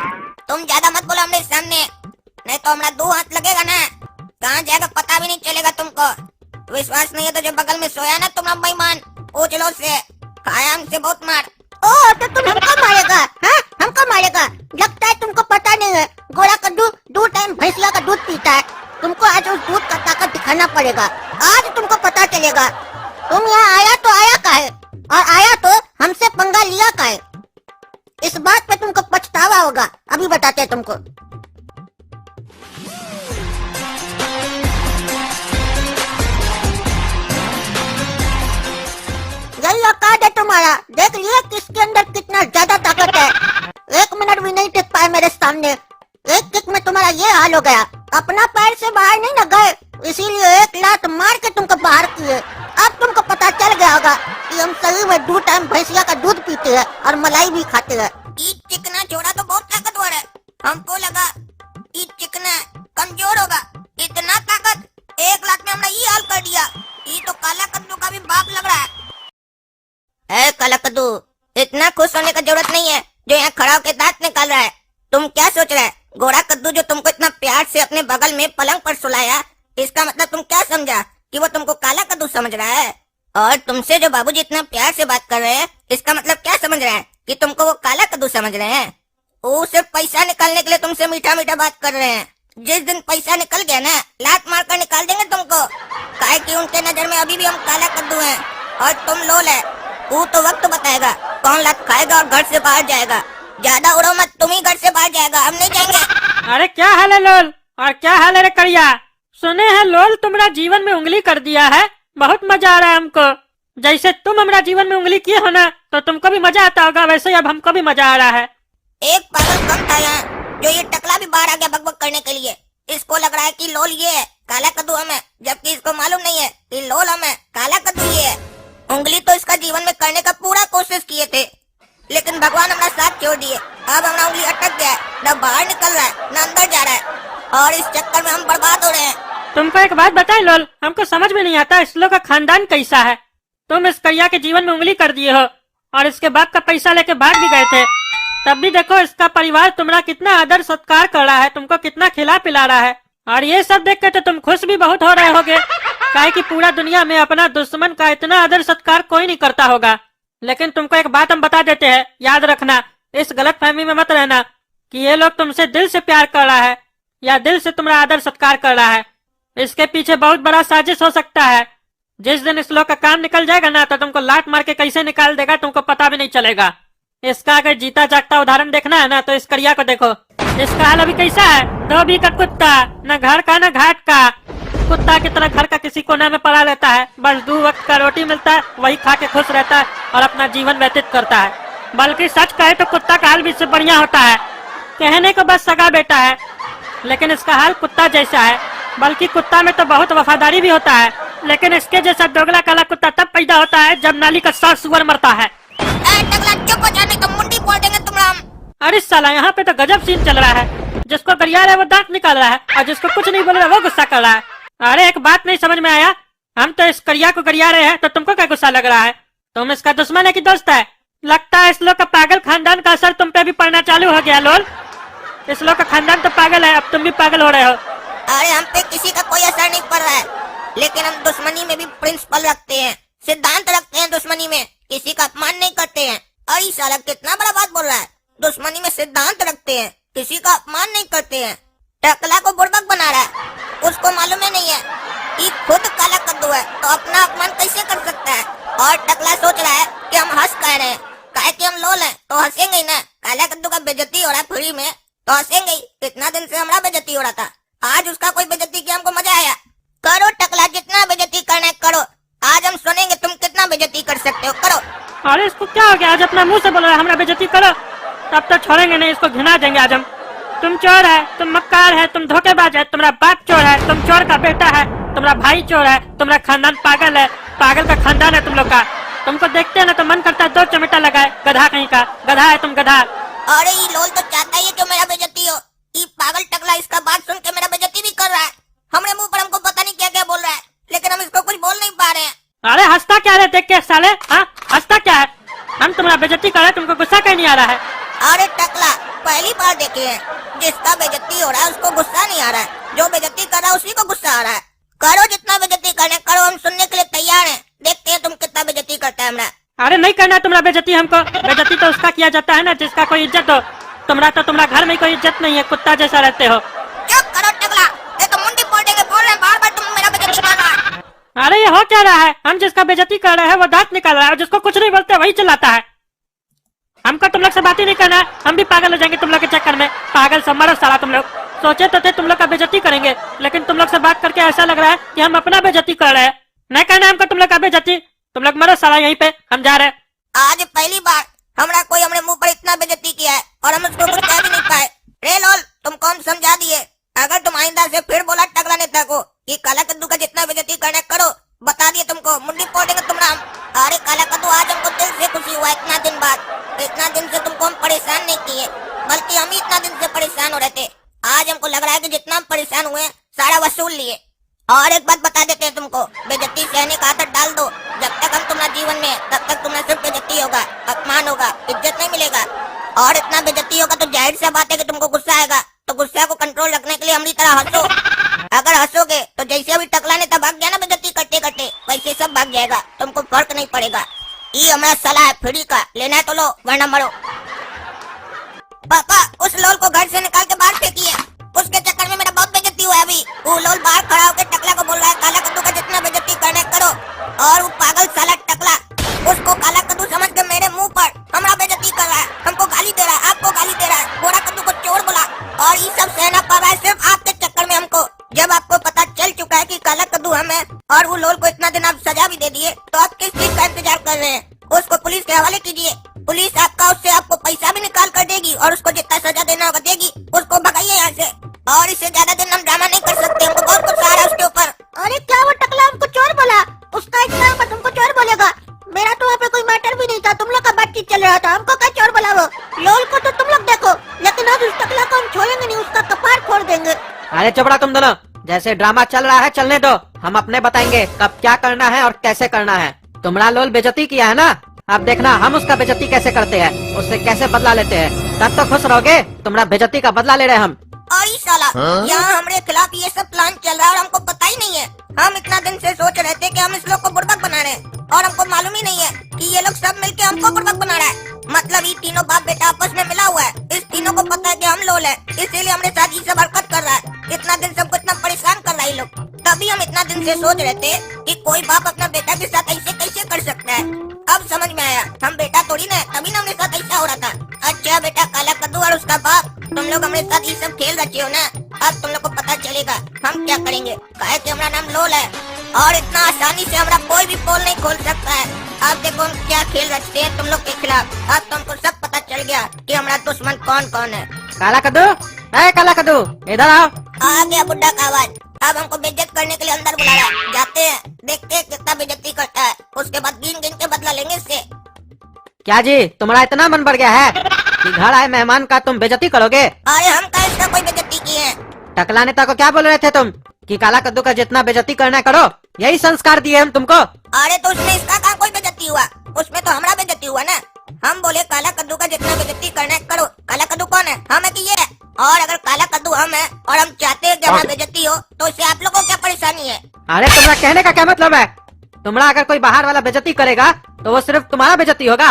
तुम ज्यादा मत बोलो हमने सामने, नहीं तो हमारा 2 हाथ लगेगा ना, कहाँ जाएगा पता भी नहीं चलेगा तुमको। विश्वास नहीं है तो जो बगल में सोया ना तुम्हारा बेईमान, पूछ लो से, खाया हमसे बहुत मार। ओ तो तुम हमको मारेगा, हाँ? हमको मारेगा? लगता है तुमको पता नहीं है, गोरा कद्दू 2 टाइम भैंसिया का दूध पीता है। तुमको आज उस दूध का ताकत दिखाना पड़ेगा, आज तुमको पता चलेगा। तुम यहाँ आया तो आया काहे, और आया तो हमसे पंगा लिया काहे? इस बात पे तुमको पछतावा होगा, अभी बताते हैं तुमको। यही औकात है तुम्हारा, देख लिया किसके अंदर कितना ज्यादा ताकत है। 1 मिनट भी नहीं टिक पाए मेरे सामने, एक किक में तुम्हारा ये हाल हो गया। अपना पैर से बाहर नहीं न गए, इसीलिए 1 लात मार के तुमको बाहर किए। अब तुमको पता चल गया होगा कि हम सही में 2 टाइम भैंसिया का दूध पीते हैं और मलाई भी खाते हैं। ये चिकना छोड़ा तो बहुत ताकतवर है, हमको लगा ये चिकना कमजोर होगा। इतना ताकत, 1 लाख में हमने ये हाल कर दिया। ये तो काला कद्दू का भी बाप लग रहा है। काला कद्दू, इतना खुश होने का जरूरत नहीं है जो यहाँ खड़ा होकर दांत निकाल रहा है। तुम क्या सोच रहे है? गोरा कद्दू जो तुमको इतना प्यार से अपने बगल में पलंग पर सुलाया, इसका मतलब तुम क्या समझा कि वो तुमको काला कद्दू समझ रहा है? और तुमसे जो बाबूजी इतना प्यार से बात कर रहे हैं, इसका मतलब क्या समझ रहे हैं कि तुमको वो काला कद्दू समझ रहे हैं? वो सिर्फ पैसा निकालने के लिए तुमसे मीठा मीठा बात कर रहे हैं। जिस दिन पैसा निकल गया ना, लात मार कर निकाल देंगे तुमको। काहे कि उनके नजर में अभी भी हम काला कद्दू हैं और तुम लोल है। वो तो वक्त बताएगा कौन लात खाएगा और घर से बाहर जाएगा। ज्यादा उड़ो मत, तुम ही घर से बाहर जाएगा, हम नहीं जाएंगे। अरे क्या हाल है लोल, और क्या हाल है रे करिया? सुने हैं लोल तुम्हारा जीवन में उंगली कर दिया है, बहुत मजा आ रहा है हमको। जैसे तुम हमारा जीवन में उंगली किए हो ना, तो तुमको भी मजा आता होगा, वैसे ही अब हमको भी मजा आ रहा है। एक पागल कम था यहाँ, जो ये टकला भी बाहर आ गया बकबक करने के लिए। इसको लग रहा है कि लोल ये है, काला कद्दू हम है, जबकि इसको मालूम नहीं है कि लोल हम है, काला कद्दू ये है। उंगली तो इसका जीवन में करने का पूरा कोशिश किए थे, लेकिन भगवान हमारा साथ छोड़ दिए। अब हमारा उंगली अटक गया है, न बाहर निकल रहा है न अंदर जा रहा है, और इस चक्कर में हम बर्बाद हो रहे हैं। तुमको एक बात बताए लोल, हमको समझ में नहीं आता इस लोग का खानदान कैसा है। तुम इस करिया के जीवन में उंगली कर दिए हो और इसके बाप का पैसा लेके भाग भी गए थे, तब भी देखो इसका परिवार तुम्हारा कितना आदर सत्कार कर रहा है, तुमको कितना खिला पिला रहा है। और ये सब देख के तो तुम खुश भी बहुत हो रहे होगे, काहे कि पूरा दुनिया में अपना दुश्मन का इतना आदर सत्कार कोई नहीं करता होगा। लेकिन तुमको एक बात हम बता देते हैं, याद रखना, इस गलत फहमी में मत रहना कि ये लोग तुमसे दिल से प्यार कर रहा है या दिल से तुम्हारा आदर सत्कार कर रहा है। इसके पीछे बहुत बड़ा साजिश हो सकता है। जिस दिन इस लोग का काम निकल जाएगा ना तो तुमको लात मार के कैसे निकाल देगा तुमको पता भी नहीं चलेगा। इसका अगर जीता जागता उदाहरण देखना है ना तो इस करिया को देखो। इसका हाल अभी कैसा है, धोबी का कुत्ता, न घर का न घाट का। कुत्ता की तरह घर का किसी कोना में पड़ा रहता है, बस 2 वक्त का रोटी मिलता है, वही खा के खुश रहता है और अपना जीवन व्यतीत करता है। बल्कि सच कहे तो कुत्ता का हाल भी इससे बढ़िया होता है। कहने को बस सगा बेटा है, लेकिन इसका हाल कुत्ता जैसा है। बल्कि कुत्ता में तो बहुत वफादारी भी होता है, लेकिन इसके जैसा दोगला काला कुत्ता तब पैदा होता है जब नाली का साफ सुअर मरता है। टकला चुप हो जाने तो मुंडी फोड़ देंगे तुम। अरे साला यहाँ पे तो गजब सीन चल रहा है। जिसको गरिया रहा है वो दांत निकाल रहा है और जिसको कुछ नहीं बोल रहा है वो गुस्सा कर रहा है। अरे एक बात नहीं समझ में आया, हम तो इस करिया को गरिया रहे हैं तो तुमको क्या गुस्सा लग रहा है? तुम इसका दुश्मन है कि दोस्त है? लगता है इस लोग का पागल खानदान का असर तुम पे भी पड़ना चालू हो गया। लोल, इस लोग का खानदान तो पागल है, अब तुम भी पागल हो रहे हो। अरे हम पे किसी का कोई असर नहीं पड़ रहा है, लेकिन हम दुश्मनी में भी प्रिंसिपल रखते हैं, सिद्धांत रखते हैं। दुश्मनी में किसी का अपमान नहीं करते हैं। अरे साला कितना बड़ा बात बोल रहा है। दुश्मनी में सिद्धांत रखते हैं, किसी का अपमान नहीं करते हैं। टकला को बुड़बक बना रहा है, उसको मालूम ही नहीं है कि खुद काला कद्दू है तो अपना अपमान कैसे कर सकता है। और टकला सोच रहा है कि हम हंस कह रहे हैं, कहे कि हम लोल हैं तो हंसेंगे ही ना। काला कद्दू का बेइज्जती हो रहा है फ्री में तो हंसेंगे ही। कितना दिन से हमारा बेइज्जती हो रहा था, आज उसका कोई बेइज्जती किया, हमको मजा आया। करो टकला, जितना बेइज्जती करना है करो। आज हम सुनेंगे तुम कितना बेइज्जती कर सकते हो, करो। अरे इसको क्या हो गया, आज अपना मुंह से बोल रहा है हमारा बेइज्जती करो, तब तो छोड़ेंगे नहीं, इसको घिना देंगे आज हम। तुम चोर है, तुम मक्कार है, तुम धोखेबाज है, तुम्हारा बाप चोर है, तुम चोर का बेटा है, तुम्हारा भाई चोर है, तुम्हारा खानदान पागल है, पागल का खानदान है तुम लोग का। तुमको देखते हैं ना तो मन करता है 2 चमेटा लगाए, गधा कहीं का, गधा है तुम, गधा। अरे ये लोल तो चाहता ही है कि मेरा बेइज्जती हो। ये पागल टकला इसका बात सुन के मेरा बेइज्जती भी कर रहा है। हमारे मुंह पर हमको पता नहीं क्या क्या बोल रहा है, लेकिन हम इसको कुछ बोल नहीं पा रहे हैं। अरे हंसता क्या है देख के साले, हाँ हंसता क्या है? हम तुम्हारा बेइज्जती कर रहे हैं, तुमको गुस्सा कहीं नहीं आ रहा है? अरे टकला पहली बार देखे हैं, जिसका बेइज्जती हो रहा है उसको गुस्सा नहीं आ रहा है, जो बेइज्जती कर रहा है उसी को गुस्सा आ रहा है। करो जितना बेइज्जती करना करो, हम सुनने के लिए तैयार हैं। देखते हैं तुम कितना बेइज्जती करता है हमारा। अरे नहीं करना तुम्हारा बेइज्जती हमको। बेइज्जती तो उसका किया जाता है ना जिसका कोई इज्जत हो। तुम्हारा घर में कोई इज्जत नहीं है, कुत्ता जैसा रहते हो। चुप करो टकला, ये तो मुंडी फोड़ देंगे। बोल रहे हैं बार बार तुम मेरा बेइज्जती कर रहा है। अरे ये हो क्या रहा है? हम जिसका बेइज्जती कर रहे हैं वो दांत निकाल रहा है और जिसको कुछ नहीं बोलते वही चिल्लाता है। हमको तुम लोग से बात ही नहीं करना है, हम भी पागल हो जाएंगे तुम लोग के चक्कर में। पागल सब मरो साला तुम लोग। सोचे तो थे तुम लोग का बेइज्जती करेंगे, लेकिन तुम लोग से बात करके ऐसा लग रहा है कि हम अपना बेइज्जती कर रहे हैं। नहीं करना हमको तुम लोग का बेइज्जती, तुम लोग मरो साला यहीं पे, हम जा रहे हैं। आज पहली बार हमारा कोई हमारे मुंह पर इतना बेइज्जती किया है और हम उसको कुछ कह भी नहीं पाए। रे लोल, तुमको हम समझा दिए, अगर तुम आइंदा से फिर बोला टकला नेता को कि काला कद्दू का जितना बेइज्जती करना करो, बता दिए तुमको मुंडी फोड़ देंगे तुम्हारा। अरे काला कद्दू, आज हमको दिल से खुशी हुआ इतना दिन बाद। इतना दिन से तुमको हम परेशान नहीं किए, बल्कि हम ही इतना दिन से परेशान हो रहे थे। आज हमको लग रहा है कि जितना हम परेशान हुए सारा वसूल लिए। और एक बात बता देते हैं तुमको, बेइज्जती सहने का आदत डाल दो। जब तक हम तुम्हारा जीवन में, तब तक तुम्हारा सिर्फ बेइज्जती होगा, अपमान होगा, इज्जत नहीं मिलेगा। और इतना बेइज्जती होगा तो जाहिर सी बात है कि तुमको गुस्सा आएगा। तो गुस्सा को कंट्रोल रखने के लिए हमारी तरह हंसो। अगर हंसोगे तो जैसे अभी टकला नेता भाग गया ना बेइज्जती करते करते, वैसे सब भाग जाएगा, तुमको फर्क नहीं पड़ेगा। ये हमारा सलाह है फ्री का, लेना है तो लो वरना मरो। पापा उस लोल को घर से निकाल के बाहर फेंकिए, उसके चक्कर में मेरा बहुत बेइज्जती हुआ है। अभी वो लोल बाहर खड़ा होकर टकला को बोल रहा है काला कद्दू का जितना बेइज्जती करना करो, और वो पागल साला टकला उसको काला कद्दू समझ के मेरे मुंह पर हमारा बेइज्जती कर रहा है, हमको गाली दे रहा है, आपको गाली दे रहा है, गोरा कद्दू को चोर बोला। और ये सब सहना पड़ रहा है सिर्फ आपके चक्कर में हमको। जब आपको पता चल चुका है कि काला कद्दू हम है और वो लोल को इतना दिन आप सजा भी दे दिए, तो आप किस चीज का इंतजार कर रहे हैं? उसको पुलिस के हवाले कीजिए, पुलिस आपका उससे आपको पैसा भी निकाल कर देगी और उसको जितना सजा देना होगा देगी। उसको भगाइए यहाँ से, और इससे ज्यादा दिन हम ड्रामा नहीं कर सकते, हमको बहुत गुस्सा आ रहा है उसके ऊपर। अरे क्या वो टकला हमको चोर बोला? उसका इतना पर तुमको चोर बोलेगा? मेरा तो वहाँ पे कोई मैटर भी नहीं था, तुम लोग का बातचीत चल रहा था, हमको क्या चोर बोला? वो लोल को तो तुम लोग देखो, लेकिन आज उस टकला को हम छोड़ेंगे नहीं, उसका कपार फोड़ देंगे। अरे चुप रहो तुम दोनों, जैसे ड्रामा चल रहा है चलने दो, हम अपने बताएंगे कब क्या करना है और कैसे करना है। तुम्हारा लोल बेइज्जती किया है ना, अब देखना हम उसका बेइज्जती कैसे करते हैं, उससे कैसे बदला लेते हैं। तब तो खुश रहोगे, तुम्हारा बेइज्जती का बदला ले रहे हैं हम। और ये साला यहाँ हमारे खिलाफ ये सब प्लान चल रहा है और हमको पता ही नहीं है। हम इतना दिन से सोच रहे थे कि हम इस लोग को बुड़बक बना रहे हैं, और हमको मालूम ही नहीं है कि ये लोग सब मिलके हमको बुड़बक बना रहा है। मतलब ये तीनों बाप बेटा आपस में मिला हुआ है, इस तीनों को पता है कि हम लोल है, इसीलिए हमारे साथ ये सब हरकत कर रहा है। इतना दिन सबको इतना परेशान कर रहा है ये लोग। तभी हम इतना दिन से सोच रहे थे कि कोई बाप अपना बेटा के साथ ऐसे कैसे कर सकता है। अब समझ में आया, हम बेटा थोड़ी ना, तभी ना हमारे साथ ऐसा हो रहा था। अच्छा बेटा काला कद्दू और उसका बाप, तुम लोग हमारे साथ ये सब खेल रचे हो ना। अब तुम लोग को पता चलेगा हम क्या करेंगे। काहे कि हमारा नाम लोल है और इतना आसानी से हमारा कोई भी पोल नहीं खोल सकता है। अब देखो हम क्या खेल रचते हैं तुम लोग के खिलाफ। अब तुमको सब पता चल गया कि हमारा दुश्मन कौन कौन है। काला कद्दू, ए काला कद्दू, इधर आओ। आ गया बुड्ढा का आवाज। अब हमको बेइज्जत करने के लिए अंदर बुला रहा है। जाते हैं, देखते हैं कितना बेइज्जती करता है, उसके बाद गिन गिन के बदला लेंगे इससे। क्या जी, तुम्हारा इतना मन बढ़ गया है कि घर आए मेहमान का तुम बेइज्जती करोगे? अरे हम का इसका कोई बेइज्जती किए हैं? टकला नेता को क्या बोल रहे थे तुम कि काला कद्दू का जितना बेइज्जती करना है करो? यही संस्कार दिए हम तुमको। अरे तो उसमें इसका कहाँ कोई बेइज्जती हुआ, उसमें तो हमारा बेइज्जती हुआ ना। हम बोले काला कद्दू का जितना बेइज्जती करना है करो। काला कद्दू कौन है, हम है कि ये है? और अगर काला कद्दू हम है और हम चाहते हैं कि हमारा बेइज्जती हो, तो इससे आप लोगों को क्या परेशानी है? अरे तुम्हारा कहने का क्या मतलब है? तुम्हारा अगर कोई बाहर वाला बेइज्जती करेगा तो वो सिर्फ तुम्हारा बेइज्जती होगा,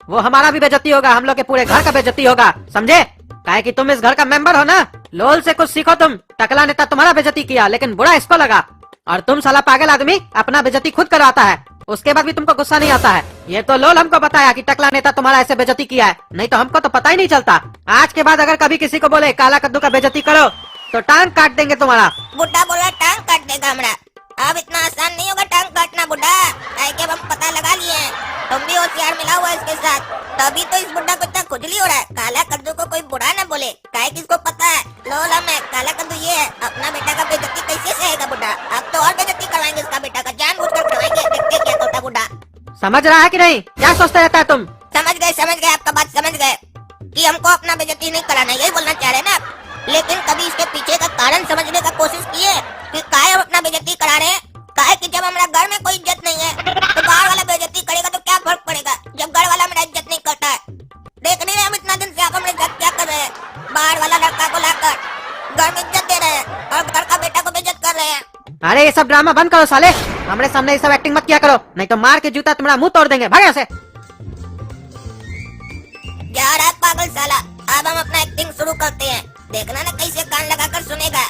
वो हमारा भी बेइज्जती होगा, हम लोग के पूरे घर का बेइज्जती होगा, समझे? काहे कि तुम इस घर का मेंबर हो ना। लोल से कुछ सीखो तुम। टकला नेता तुम्हारा बेइज्जती किया लेकिन बुरा इसको लगा, और तुम साला पागल आदमी अपना बेइज्जती खुद करवाता है, उसके बाद भी तुमको गुस्सा नहीं आता है। ये तो लोल हमको बताया कि टकला नेता तुम्हारा ऐसे बेइज्जती किया है, नहीं तो हमको तो पता ही नहीं चलता। आज के बाद अगर कभी किसी को बोले काला कद्दू का बेइज्जती करो तो टांग काट देंगे तुम्हारा। बुड्ढा बोला टांग काट देगा हमारा। अब इतना आसान नहीं होगा टांग काटना बुड्ढा, काहे कि अब हम पता लगा लिए हैं। तुम भी होशियार मिला हुआ इसके साथ, तभी तो इस बुड्ढा को इतना खुजली हो रहा है। काला कद्दू को कोई बुरा न बोले, काहे कि इसको पता है लोल हम है, काला कद्दू ये है। अपना बेटा का बेइज्जती कैसे सहेगा बुड्ढा? अब तो और बेइज्जती करवाएंगे इसका बेटा का, जानबूझकर करवाएंगे, देखते क्या करता बुड्ढा। समझ रहा है कि नहीं? क्या सोचता रहता है तुम? समझ गए, आपका बात समझ गए कि हमको अपना बेइज्जती नहीं कराना, यही बोलना चाह रहे हैं ना आप। लेकिन कभी इसके पीछे का कारण समझने का कोशिश किए कि काहे हम अपना बेइज्जती करा रहे हैं? काहे कि जब हमारा घर में कोई इज्जत नहीं है तो बाहर वाला बेइज्जती करेगा तो क्या फर्क पड़ेगा, जब घर वाला मेरा इज्जत नहीं करता है। देख नहीं रहे हम इतना दिन से आप हमारे साथ क्या कर रहे हैं? बाहर वाला लड़का को लाकर घर में इज्जत दे रहे हैं और घर का बेटा को बेइज्जत कर रहे हैं। अरे ये सब ड्रामा बंद करो साले, हमारे सामने ये सब एक्टिंग मत किया करो, नहीं तो मार के जूता तुम्हारा मुंह तोड़ देंगे। भाग यहाँ से। जा रहा है पागल साला। अब हम अपना एक्टिंग शुरू करते हैं, देखना ना कैसे कान लगाकर सुनेगा।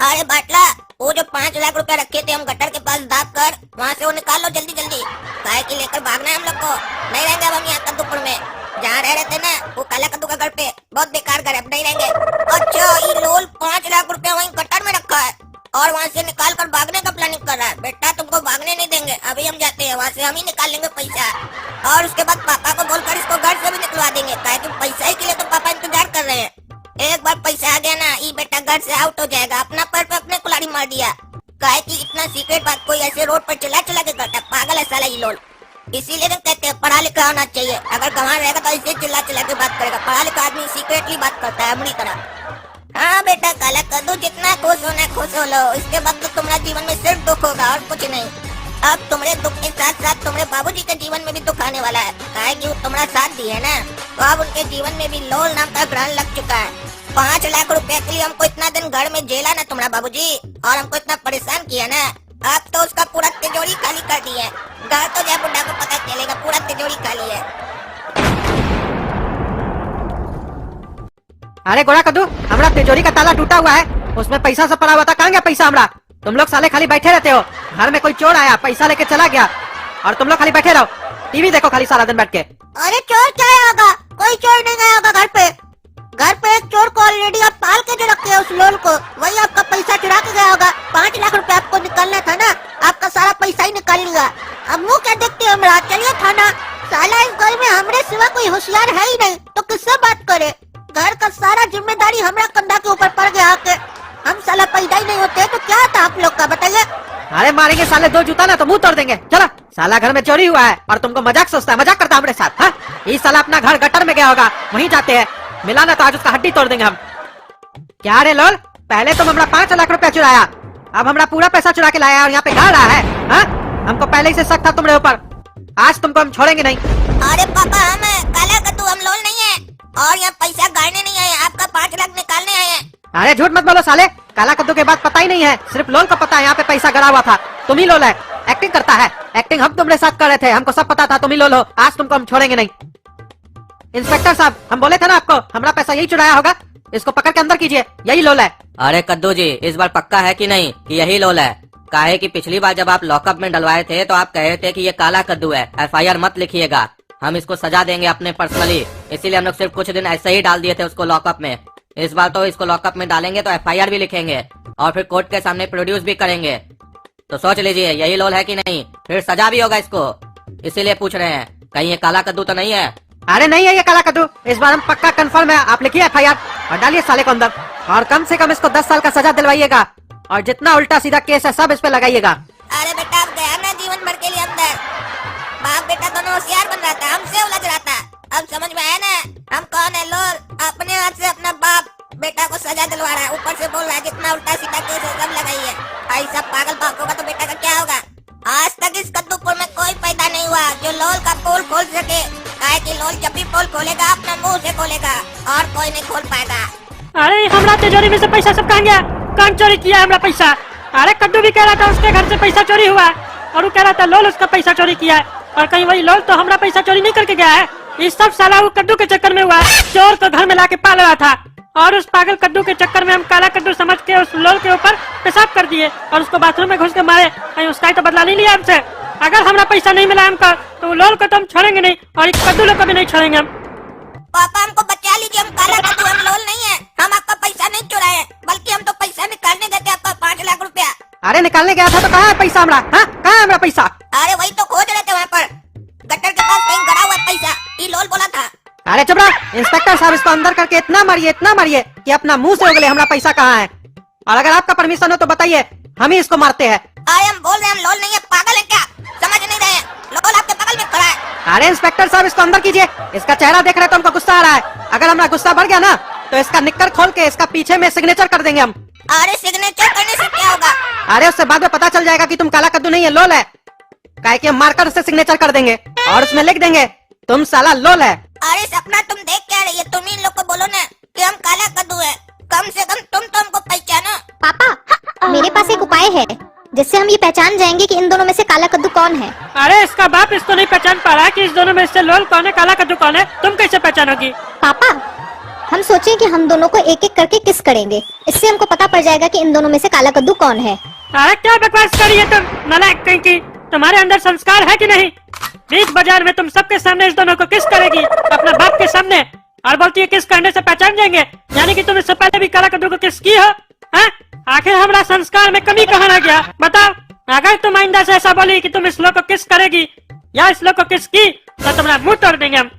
अरे बाटला, वो जो 5 लाख रुपए रखे थे हम गटर के पास दाब कर, वहाँ से वो निकाल लो जल्दी जल्दी, काहे कि लेकर भागना है हम लोग को। नहीं रहेंगे अब हम यहाँ कद्दूपुर में, जहाँ रह रहे थे ना वो काला कद्दू का घर पे, बहुत बेकार घर है, अब नहीं रहेंगे। अच्छा ये लोल 5 लाख रुपए वहीं गटर में रखा है और वहाँ से निकाल कर भागने का प्लानिंग कर रहा है। बेटा तुमको भागने नहीं देंगे, अभी हम जाते हैं, वहाँ से हम ही निकाल लेंगे पैसा और उसके बाद पापा को बोलकर इसको घर से भी निकलवा देंगे, काहे कि पैसा ही के लिए तो पापा इंतजार कर रहे हैं। एक बार पैसा आ गया ना, ये बेटा घर से आउट हो जाएगा। अपना पैर पे अपने कुल्हाड़ी मार दिया, काहे कि इतना सीक्रेट बात कोई ऐसे रोड पर चला के करता है, पागल है साला ये लोल। इसीलिए तो कहते हैं पढ़ा लिखा होना चाहिए, अगर गंवार रहेगा तो ऐसे चिल्ला के बात करेगा। पढ़ा लिखा आदमी सीक्रेटली बात करता है अपनी तरह। हाँ बेटा काला कद्दू, जितना खुश होना खुश हो लो, इसके बाद तो तुम्हारा जीवन में सिर्फ दुख होगा और कुछ नहीं। अब तुम्हारे दुख के साथ साथ तुम्हारे बाबूजी के जीवन में भी दुख आने वाला है, काहे कि वो तुम्हारा साथ दिए ना, तो अब उनके जीवन में भी लोल नाम का ग्रहण लग चुका है। 5 लाख रुपए के लिए हमको इतना दिन घर में जेला ना तुम्हारा बाबूजी, और हमको इतना परेशान किया ना, अब तो उसका पूरा तिजोरी खाली कर दी है। घर तो जय बुड्ढा को पता चलेगा पूरा तिजोरी खाली है। अरे गोरा कद्दू, हमारा तिजोरी का ताला टूटा हुआ है, उसमें पैसा सब पड़ा हुआ था, कहाँ गया पैसा हमारा? तुम लोग साले खाली बैठे रहते हो, घर में कोई चोर आया पैसा लेके चला गया और तुम लोग खाली बैठे रहो, टीवी देखो खाली सारा दिन बैठ के। अरे चोर क्या होगा? कोई चोर नहीं गया होगा घर पे। घर पे एक चोर को ऑलरेडी आप पाल के जो रखे हैं उस लोल को, वही आपका पैसा चुरा के गया होगा। 5 लाख रुपए आपको निकालना था ना, आपका सारा पैसा ही निकाल लिया। अब मुँह क्या देखते हो मेरा? चलिए थाना। साला इस घर में हमरे सिवा कोई होशियार है ही नहीं, तो किससे बात करे? घर का सारा जिम्मेदारी हमारा कंधा के ऊपर पड़ गया आके। हम साला पैदा ही नहीं होते तो क्या था आप लोग का, बताइए। अरे मारेंगे साले 2 जूता ना तो मुंह तोड़ देंगे। चलो, साला घर में चोरी हुआ है और तुमको मजाक सोचता है, मजाक करता है हमारे साथ। हाँ, ये साला अपना घर गटर में गया होगा, वहीं जाते हैं, मिला ना तो आज उसका हड्डी तोड़ देंगे हम। क्या रे लोल, पहले तुम हमारा 5 लाख रुपया चुराया, अब हमारा पूरा पैसा चुरा के लाया और यहाँ पे गा रहा है। हाँ, हमको पहले ही से शक था तुम्हारे ऊपर, आज तुमको हम छोड़ेंगे नहीं। अरे पापा हम काला कद्दू, हम लोल नहीं है और यहाँ पैसा गाड़ने नहीं आए, आपका 5 लाख निकालने आए हैं। अरे झूठ मत बोलो साले, काला कद्दू के बाद पता ही नहीं है, सिर्फ लोल को पता है यहाँ पे पैसा गड़ा हुआ था। तुम ही लोल है, एक्टिंग करता है। एक्टिंग हम तुम्हारे साथ कर रहे थे, हमको सब पता था तुम ही लोल हो, आज तुमको हम छोड़ेंगे नहीं। इंस्पेक्टर साहब, हम बोले थे ना आपको, हमारा पैसा यही चुराया होगा, इसको पकड़ के अंदर कीजिए, यही लोल है। अरे कद्दू जी, इस बार पक्का है कि नहीं कि यही लोल है? काहे कि पिछली बार जब आप लॉकअप में डलवाए थे तो आप कहे थे कि ये काला कद्दू है, FIR मत लिखिएगा, हम इसको सजा देंगे अपने पर्सनली, इसीलिए हम लोग सिर्फ कुछ दिन ऐसे ही डाल दिए थे उसको लॉकअप में। इस बार तो इसको लॉकअप में डालेंगे तो FIR भी लिखेंगे और फिर कोर्ट के सामने प्रोड्यूस भी करेंगे। तो सोच लीजिए यही लोल है कि नहीं, फिर सजा भी होगा इसको, इसीलिए पूछ रहे हैं कहीं ये काला कद्दू तो नहीं है? अरे नहीं है ये काला कद्दू, इस बार हम पक्का कंफर्म है। आप लिखिए FIR और डालिए साले को अंदर, और कम से कम इसको 10 साल का सजा दिलवाइएगा, और जितना उल्टा सीधा केस है सब इस पे लगाइएगा। अरे बेटा अब गया ना जीवन भर के लिए अंदर। बाप बेटा दोनों होशियार बन रहा था, हमसे उलझ रहा था। अब समझ में आया ना हम कौन है लोल? अपने हाथ से अपना बाप बेटा को सजा दिलवा रहा है, ऊपर से बोल रहा है जितना उल्टा सीधा केस है सब लगाइए। ऐसा पागल बाप होगा तो बेटा का क्या होगा? आज तक इस कद्दूपुर में कोई पैदा नहीं हुआ जो लोल का पोल खोल सके। काहे कि लोल जब भी पोल खोलेगा अपना मुंह से खोलेगा और कोई नहीं खोल पाएगा। अरे हमरा तिजोरी में से पैसा सब कहाँ गया? कौन चोरी किया हमरा पैसा? अरे कद्दू भी कह रहा था उसके घर से पैसा चोरी हुआ, और वो कह रहा था लोल उसका पैसा चोरी किया है, और कहीं वही लोल तो हमरा पैसा चोरी नहीं करके गया है। ये सब साला वो कद्दू के चक्कर में हुआ है, चोर को घर में लाके पाल रहा था, और उस पागल कद्दू के चक्कर में हम काला कद्दू समझ के उस लोल के ऊपर पेशाब कर दिए और उसको बाथरूम में घुस के मारे। कहीं उसका ही तो बदला नहीं लिया हमसे। अगर हमरा पैसा नहीं मिला हमको तो वो लोल को तो हम छोड़ेंगे नहीं, और इस कद्दू लोग को भी नहीं छोड़ेंगे हम। पापा हमको बचा लीजिए, हम काला कद्दू, हम लोल नहीं है। हम आपका पैसा नहीं चुराए, बल्कि हम तो पैसा निकालने गए थे आपका 5 लाख रुपया। अरे निकालने गया था तो कहाँ है पैसा हमारा? हाँ, कहाँ है हमारा पैसा? अरे वही तो खोज रहे थे वहाँ पर, गटर के पास कहीं गड़ा हुआ है पैसा, ये लोल बोला था। अरे चुप रहा इंस्पेक्टर साहब, इसको अंदर करके इतना मारिए कि अपना मुंह से उगले हमारा पैसा कहाँ है। और अगर आपका परमिशन हो तो बताइए, हम ही इसको मारते हैं। अरे हम बोल रहे हैं हम लोल नहीं है, पागल है क्या? समझ नहीं रहे हैं? लोल आपके बगल में खड़ा है। अरे इंस्पेक्टर साहब इसको अंदर कीजिए, इसका चेहरा देख रहे तो हमको गुस्सा आ रहा है। अगर हमारा गुस्सा बढ़ गया ना तो इसका निक्कर खोल के इसका पीछे में सिग्नेचर कर देंगे हम। अरे सिग्नेचर करने से क्या होगा? अरे उससे बाद में पता चल जाएगा कि तुम काला कद्दू नहीं है, लोल है। काहे कि हम मार्कर से सिग्नेचर कर देंगे और उसमें लिख देंगे तुम साला लोल है। अरे सपना तुम देख क्या रही है? तुम इन लोग को बोलो ना कि हम काला कद्दू है, कम से कम तुम तो हमको पहचानो। पापा मेरे पास एक उपाय है जिससे हम ये पहचान जाएंगे कि इन दोनों में से काला कद्दू कौन है। अरे इसका बाप इसको नहीं पहचान पा रहा कि इस दोनों में से लोल कौन है काला कद्दू कौन है, तुम कैसे पहचानोगी? पापा हम सोचे कि हम दोनों को एक एक करके किस करेंगे, इससे हमको पता पड़ जाएगा कि इन दोनों में से काला कद्दू कौन है। अरे क्या बकवास करी है तुम नालायक कहीं की? तुम्हारे अंदर संस्कार है कि नहीं? बीच बाजार में तुम सबके सामने इस दोनों को किस करेगी, अपने बाप के सामने, और बोलती है किस करने से पहचान जाएंगे? यानी कि तुम इससे पहले भी काला कद्दू को किस की हो? हैं? आखिर हमारा संस्कार में कमी कहाँ रह गया बताओ? अगर तुम आइंदा से ऐसा बोली कि तुम इस लोग को किस करेगी या इस लोग को किस की तो तुम्हारा मुंह तोड़ देंगे हम।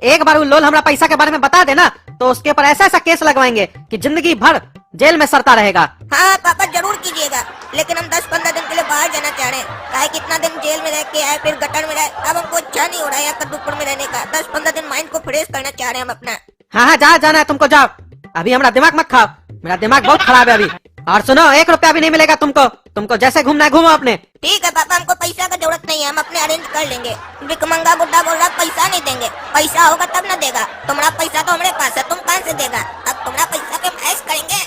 एक बार वो लोल हमारा पैसा के बारे में बता देना तो उसके ऊपर ऐसा ऐसा केस लगवाएंगे कि जिंदगी भर जेल में सड़ता रहेगा। हाँ पापा जरूर कीजिएगा, लेकिन हम 10-15 दिन के लिए बाहर जाना चाह रहे हैं। काहे कितना दिन जेल में रह के आए, फिर गटर में रहे, अब हमको इच्छा नहीं हो रहा है यहाँ कद्दूपुर में रहने का। 10-15 दिन माइंड को फ्रेश करना चाह रहे हैं हम अपना। हाँ हाँ जहाँ जाना है तुमको जाओ, अभी हमारा दिमाग मत खाओ, मेरा दिमाग बहुत खराब है अभी। और सुनो 1 रुपया भी नहीं मिलेगा तुमको जैसे घूमना है घूमो अपने। ठीक है पापा, हमको पैसा का जरूरत नहीं है, हम अपने अरेंज कर लेंगे। भिकमंगा बुड्ढा बोल रहा पैसा नहीं देंगे, पैसा होगा तब ना देगा। तुम्हारा पैसा तो हमारे पास है, तुम कहाँ से देगा? अब तुम्हारा पैसा पे हम ऐश करेंगे।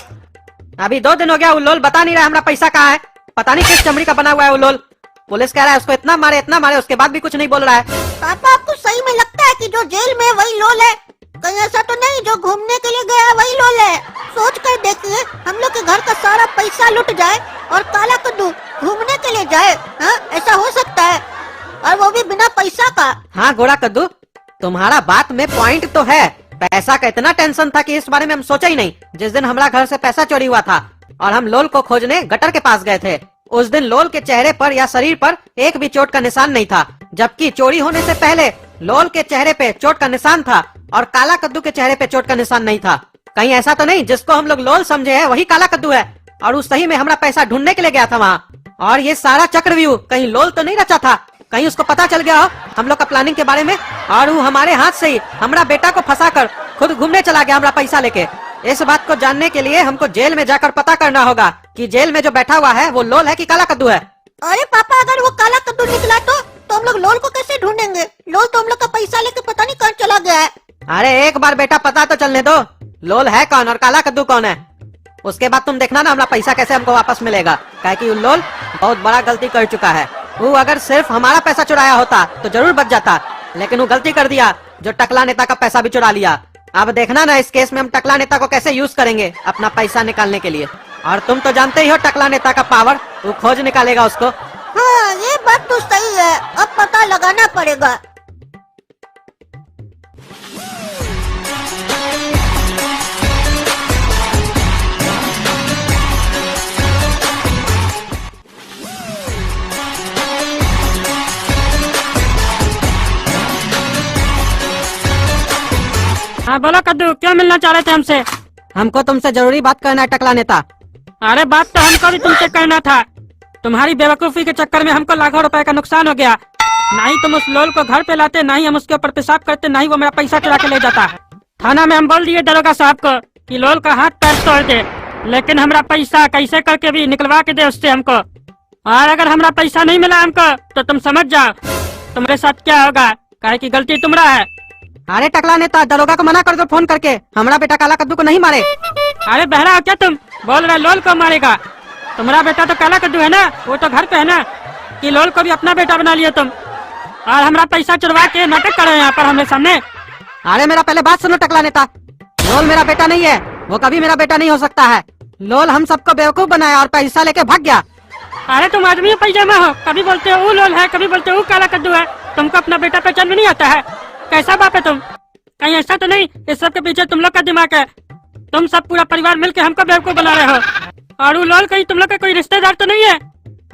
अभी 2 दिन हो गया वो लोल बता नहीं रहा हमारा पैसा कहाँ है, पता नहीं किस चमड़ी का बना हुआ है वो लोल। पुलिस कह रहा है उसको इतना मारे उसके बाद भी कुछ नहीं बोल रहा है। पापा आपको सही में लगता है कि जो जेल में वही लोल है? कहीं ऐसा तो नहीं जो घूमने के लिए गया वही लोल है? सोच कर देखिए, हम लोग के घर का सारा पैसा लुट जाए और काला कद्दू घूमने के लिए जाए। हाँ ऐसा हो सकता है, और वो भी बिना पैसा का। हाँ गोरा कद्दू तुम्हारा बात में पॉइंट तो है, पैसा का इतना टेंशन था कि इस बारे में हम सोचा ही नहीं। जिस दिन हमारा घर से पैसा चोरी हुआ था और हम लोल को खोजने गटर के पास गए थे, उस दिन लोल के चेहरे पर या शरीर पर एक भी चोट का निशान नहीं था, जबकि चोरी होने से पहले लोल के चेहरे पे चोट का निशान था और काला कद्दू के चेहरे पे चोट का निशान नहीं था। कहीं ऐसा तो नहीं जिसको हम लोग लोल समझे हैं वही काला कद्दू है और उस सही में हमारा पैसा ढूंढने के लिए गया था वहाँ। और ये सारा चक्रव्यूह कहीं लोल तो नहीं रचा था? कहीं उसको पता चल गया हो हम लोग का प्लानिंग के बारे में, और वो हमारे हाथ से ही हमारा बेटा को फंसाकर खुद घूमने चला गया हमारा पैसा लेके। इस बात को जानने के लिए हमको जेल में जाकर पता करना होगा कि जेल में जो बैठा हुआ है वो लोल है कि काला कद्दू है। अरे पापा अगर वो काला कद्दू निकला तो हम लोग लोल को कैसे ढूंढेंगे? लोल तो हम लोग का पैसा लेके पता नहीं कहाँ चला गया है। अरे एक बार बेटा पता तो चलने दो, लोल है कौन और काला कद्दू कौन है, उसके बाद तुम देखना ना हमारा पैसा कैसे हमको वापस मिलेगा। काहे कि लोल बहुत बड़ा गलती कर चुका है। वो अगर सिर्फ हमारा पैसा चुराया होता तो जरूर बच जाता, लेकिन वो गलती कर दिया जो टकला नेता का पैसा भी चुरा लिया। अब देखना ना इस केस में हम टकला नेता को कैसे यूज करेंगे अपना पैसा निकालने के लिए। और तुम तो जानते ही हो टकला नेता का पावर, वो खोज निकालेगा उसको। हाँ ये बात तो सही है, अब पता लगाना पड़ेगा। हाँ बोलो कद्दू, क्यों मिलना चाह रहे थे हमसे? हमको तुमसे जरूरी बात करना है टकला नेता। अरे बात तो हमको भी तुमसे करना था। तुम्हारी बेवकूफी के चक्कर में हमको लाखों रुपए का नुकसान हो गया। ना ही तुम उस लोल को घर पे लाते, ना ही हम उसके ऊपर पेशाब करते, ना ही वो मेरा पैसा चुरा के ले जाता। थाना में हम बोल दिए दरोगा साहब को कि लोल का हाथ पैर तोड़ दे, लेकिन हमारा पैसा कैसे करके भी निकलवा के दे उससे हमको। और अगर हमारा पैसा नहीं मिला हमको तो तुम समझ जाओ तुम्हारे साथ क्या होगा, काहे की गलती तुम्हारा है। अरे टकला नेता, दरोगा को मना कर दो फोन करके, हमारा बेटा काला कद्दू को नहीं मारे। अरे बहरा हो क्या तुम? बोल रहे लोल को मारेगा? तुम्हारा बेटा तो काला कद्दू है ना, वो तो घर पे है ना, कि लोल को भी अपना बेटा बना लिया तुम और हमारा पैसा चुरवा के नाटक कर रहे हैं यहाँ पर हमारे सामने। अरे मेरा पहले बात सुनो टकला नेता, लोल मेरा बेटा नहीं है, वो कभी मेरा बेटा नहीं हो सकता है। लोल हम सबको बेवकूफ बनाया और पैसा लेके भाग गया। अरे तुम आदमी पैजामा हो, कभी बोलते हो वो लोल है, कभी बोलते हो वो काला कद्दू है। तुमको अपना बेटा पहचान में नहीं आता है? कैसा बाप है तुम? कहीं ऐसा तो नहीं इस सब के पीछे तुम लोग का दिमाग है? तुम सब पूरा परिवार मिलके हमको बेवकूफ बना रहे हो। और वो लोल कहीं तुम लोग का कोई रिश्तेदार तो नहीं है?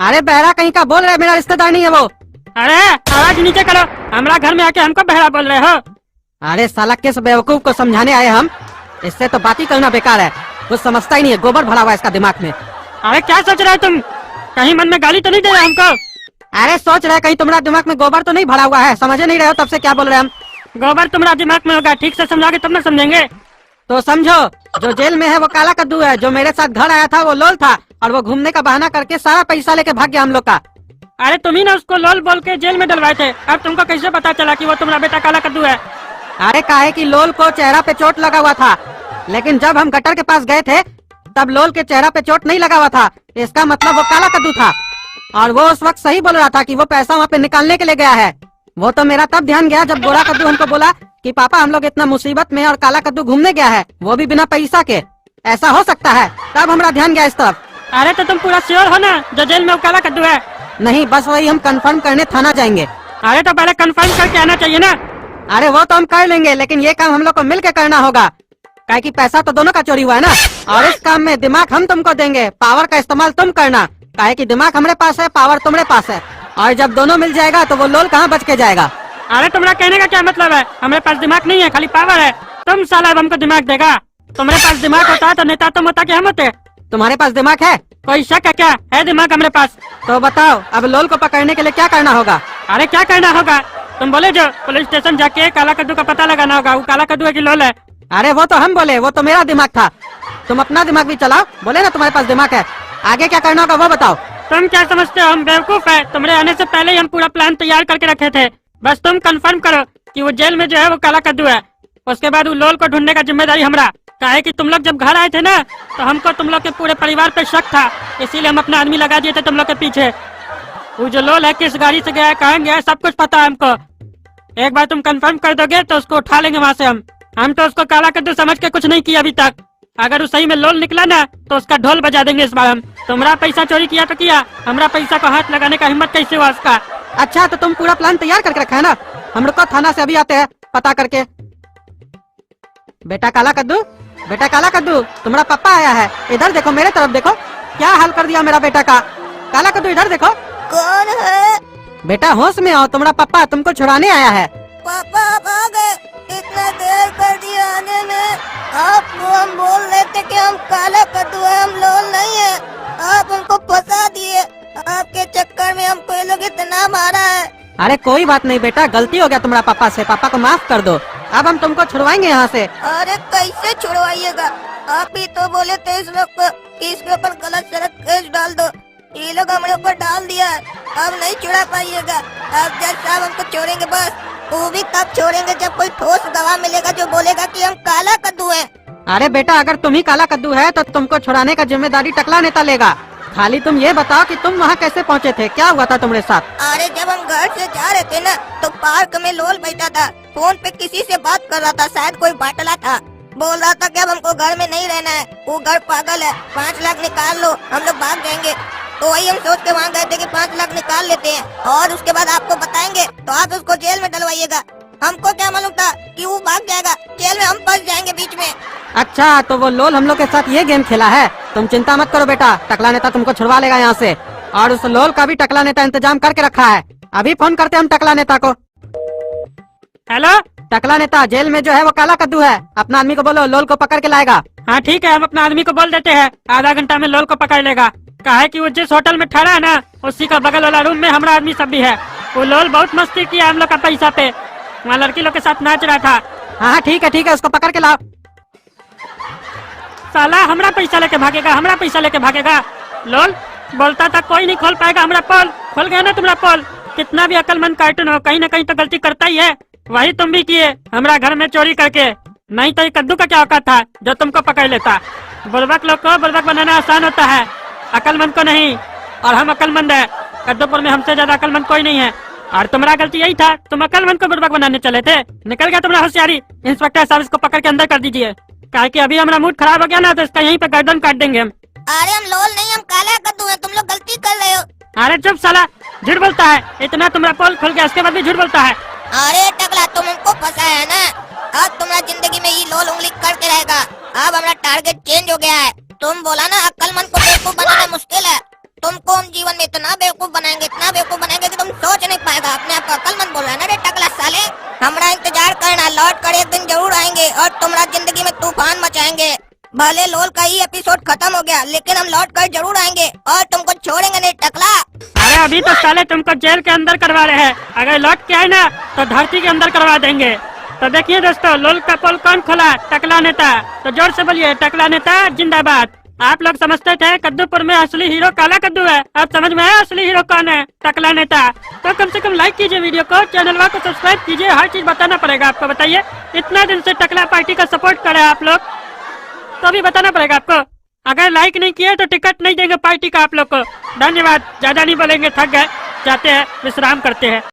अरे बहरा कहीं का बोल रहे, मेरा रिश्तेदार नहीं है वो। अरे आवाज नीचे करो, हमारा घर में आके हमको बहरा बोल रहे हो। अरे साला किस बेवकूफ को समझाने आए हम, इससे तो बात ही करना बेकार है, कुछ समझता ही नहीं है, गोबर भरा हुआ है इसका दिमाग में। अरे क्या सोच रहे हो तुम? कहीं मन में गाली तो नहीं दे रहे हमको? अरे सोच रहे कहीं तुम्हारा दिमाग में गोबर तो नहीं भरा हुआ है, समझे नहीं रहे हो तब से क्या बोल रहे हम। गोबर तुम्हारा दिमाग में होगा, ठीक से समझाओगे तब ना समझेंगे। तो समझो, जो जेल में है वो काला कद्दू है, जो मेरे साथ घर आया था वो लोल था, और वो घूमने का बहाना करके सारा पैसा लेके भाग गया हम लोग का। अरे तुम ही ना उसको लोल बोल के जेल में डलवाए थे, अब तुमको कैसे पता चला कि वो तुम्हारा बेटा काला कद्दू है? अरे काहे कि लोल को चेहरा पे चोट लगा हुआ था, लेकिन जब हम गटर के पास गए थे तब लोल के चेहरा पे चोट नहीं लगा हुआ था, इसका मतलब वो काला कद्दू था। और वो उस वक्त सही बोल रहा था कि वो पैसा वहाँ पे निकालने के लिए गया है। वो तो मेरा तब ध्यान गया जब गोरा कद्दू हमको बोला कि पापा हम लोग इतना मुसीबत में और काला कद्दू घूमने गया है, वो भी बिना पैसा के, ऐसा हो सकता है? तब हमारा ध्यान गया इस तरफ। अरे तो तुम पूरा श्योर हो ना जो जेल में वो काला कद्दू है? नहीं, बस वही हम कंफर्म करने थाना जाएंगे। अरे तो पहले कंफर्म करके आना चाहिए ना। अरे वो तो हम कर लेंगे, लेकिन ये काम हम लोग को मिल के करना होगा, काहे कि पैसा तो दोनों का चोरी हुआ है ना। और इस काम में दिमाग हम तुमको देंगे, पावर का इस्तेमाल तुम करना, काहे कि दिमाग हमारे पास है, पावर तुम्हारे पास है, और जब दोनों मिल जाएगा तो वो लोल कहाँ बच के जाएगा। अरे तुम्हारा कहने का क्या मतलब है? हमारे पास दिमाग नहीं है, खाली पावर है। तुम साला अब हमको दिमाग देगा? तुम्हारे पास दिमाग होता है तो नेता तुम होता क्या हम होते? तुम्हारे पास दिमाग है? कोई शक है क्या? है दिमाग हमारे पास। तो बताओ अब लोल को पकड़ने के लिए क्या करना होगा? अरे क्या करना होगा? तुम बोले जो पुलिस स्टेशन जाके काला कद्दू का पता लगाना होगा, वो काला कद्दू है कि लोल है? अरे वो तो हम बोले, वो तो मेरा दिमाग था, तुम अपना दिमाग भी चलाओ। बोले ना तुम्हारे पास दिमाग है, आगे क्या करना होगा वो बताओ। तुम क्या समझते हो हम बेवकूफ है? तुम्हारे आने से पहले ही हम पूरा प्लान तैयार करके रखे थे, बस तुम कंफर्म करो कि वो जेल में जो है वो काला कद्दू है। उसके बाद वो लोल को ढूंढने का जिम्मेदारी हमारा। काहे कि तुम लोग जब घर आए थे ना तो हमको तुम लोग के पूरे परिवार पे शक था, इसीलिए हम अपना आदमी लगा दिए थे तुम लोग के पीछे। वो जो लोल है किस गाड़ी से गया है, कहाँ गया है, सब कुछ पता है हमको। एक बार तुम कंफर्म कर दोगे तो उसको उठा लेंगे वहाँ से हम तो उसको काला कद्दू समझ के कुछ नहीं किया अभी तक। अगर वो सही में लोल निकला ना तो उसका ढोल बजा देंगे इस बार हम। तुम्हारा पैसा चोरी किया तो किया, हमारा पैसा को हाथ लगाने का हिम्मत कैसे हुआ उसका? अच्छा तो तुम पूरा प्लान तैयार करके रखा है ना, हम लोग को थाना से अभी आते हैं पता करके। बेटा काला कद्दू, बेटा काला कद्दू, तुम्हारा पापा आया है, इधर देखो, मेरे तरफ देखो, क्या हाल कर दिया मेरा बेटा का। काला कद्दू इधर देखो। कौन है? बेटा होश में आओ, तुम्हारा पापा तुमको छुड़ाने आया है। पापा आप आ गए, इतना देर कर दिया आने में। आपको हम बोल रहे थे कि हम काला कद्दू है, हम लोल नहीं है। आप हमको फंसा दिए, आपके चक्कर में हमको ये लोग इतना मारा है। अरे कोई बात नहीं बेटा, गलती हो गया तुम्हारा पापा से, पापा को माफ कर दो। अब हम तुमको छुड़वाएंगे यहाँ से। अरे कैसे छुड़वाइएगा? आप ही तो बोले थे इस लोग को कि इसके ऊपर गलत सलत केस डाल दो, ये लोग हमारे ऊपर डाल दिया है, अब नहीं छुड़ा पाइएगा। अब जज साहब हमको छोड़ेंगे, बस वो भी तब छोड़ेंगे जब कोई ठोस गवाह मिलेगा जो बोलेगा कि हम काला कद्दू है। अरे बेटा अगर तुम ही काला कद्दू है तो तुमको छुड़ाने का जिम्मेदारी टकला नेता लेगा। खाली तुम ये बताओ कि तुम वहाँ कैसे पहुँचे थे, क्या हुआ था तुम्हारे साथ? अरे जब हम घर से जा रहे थे ना तो पार्क में लोल बैठा था, फोन पे किसी से बात कर रहा था, शायद कोई बाटला था। बोल रहा था कि अब हमको घर में नहीं रहना है, वो घर पागल है, 5 लाख निकाल लो, हम लोग भाग जाएंगे। तो वही हम सोच के वहाँ गए थे कि 5 लाख निकाल लेते हैं और उसके बाद आपको बताएंगे तो आप उसको जेल में डलवाइएगा। हमको क्या मालूम था कि वो भाग जाएगा, जेल में हम फंस जाएंगे बीच में। अच्छा, तो वो लोल हम लोग के साथ ये गेम खेला है। तुम चिंता मत करो बेटा, टकला नेता तुमको छुड़वा लेगा यहाँ से। और उस लोल का भी टकला नेता इंतजाम करके रखा है। अभी फोन करते हम टकला नेता को। हेलो। टकला नेता, जेल में जो है वो काला कद्दू है, अपना आदमी को बोलो लोल को पकड़ के लाएगा। हाँ ठीक है, हम अपना आदमी को बोल देते हैं, आधा घंटा में लोल को पकड़ लेगा। कहा है कि वो जिस होटल में ठहरा है ना, उसी का बगल वाला रूम में हमारा आदमी सब भी है। वो लोल बहुत मस्ती किया हम लोग का पैसा पे, वहाँ लड़की लोग के साथ नाच रहा था। हाँ ठीक है, उसको पकड़ के लाओ। साला हमारा पैसा लेके भागेगा, हमारा पैसा लेके भागेगा। लोल बोलता था कोई नहीं खोल पाएगा हमारा पोल, खोल गया ना तुम्हारा पोल। कितना भी अक्लमंद कार्टून हो, कहीं न कहीं तो गलती करता ही है। वही तुम भी किए हमारा घर में चोरी करके। नहीं तो ये कद्दू का क्या औकात था जो तुमको पकड़ लेता। बुड़बक लोग को बुड़बक बनाना आसान होता है, अक्लमंद को नहीं। और हम अक्लमंद है, कद्दूपुर में हमसे ज्यादा अक्लमंद कोई नहीं है। और तुम्हारा गलती यही था, तुम अक्लमंद को बुड़बक बनाने चले थे। निकल गया तुम्हारा होशियारी। इंस्पेक्टर साहब इसको पकड़ के अंदर कर दीजिए, काहे कि अभी हमारा मूड खराब हो गया ना तो इसका यहीं पे गर्दन काट देंगे हम। अरे हम लोल नहीं, हम काला कद्दू है, तुम लोग गलती कर रहे हो। अरे चुप साला, झूठ बोलता है। इतना तुम्हारा पोल खुल गया, उसके बाद भी झूठ बोलता है। अरे टकला, तुम हमको फंसाया है ना, अब तुम्हारा जिंदगी में ये लोल उंगली करते रहेगा। अब हमारा टारगेट चेंज हो गया है। तुम बोला ना अक्लमंद को बेवकूफ बनाना मुश्किल है, तुमको हम जीवन में इतना बेवकूफ बनाएंगे, इतना बेवकूफ बनाएंगे कि तुम सोच नहीं पाएगा। अपने आप को अक्लमंद बोल रहा है ना रे टकला साले। हमारा इंतजार करना, लौट कर एक दिन जरूर आएंगे और तुम्हारा जिंदगी में तूफान मचाएंगे। भले लोल का ही एपिसोड खत्म हो गया, लेकिन हम लौट कर जरूर आएंगे और तुमको छोड़ेंगे नहीं टकला। अरे अभी तो साले तुमको जेल के अंदर करवा रहे हैं, अगर लौट के आए ना तो धरती के अंदर करवा देंगे। तो देखिए दोस्तों, लोल का पोल कौन खोला? टकला नेता। तो जोर से बोलिए, टकला नेता जिंदाबाद। आप लोग समझते थे कद्दूपुर में असली हीरो काला कद्दू है, अब समझ में आया असली हीरो कौन है? टकला नेता। तो कम से कम लाइक कीजिए वीडियो को, चैनल को सब्सक्राइब कीजिए, हर चीज बताना पड़ेगा आपको। बताइए, इतना दिन से टकला पार्टी का सपोर्ट कर रहे हैं आप लोग, तो अभी बताना पड़ेगा आपको। अगर लाइक नहीं किए तो टिकट नहीं देंगे पार्टी का आप लोग को। धन्यवाद, ज्यादा नहीं बोलेंगे, थक गए, जाते हैं, विश्राम करते हैं।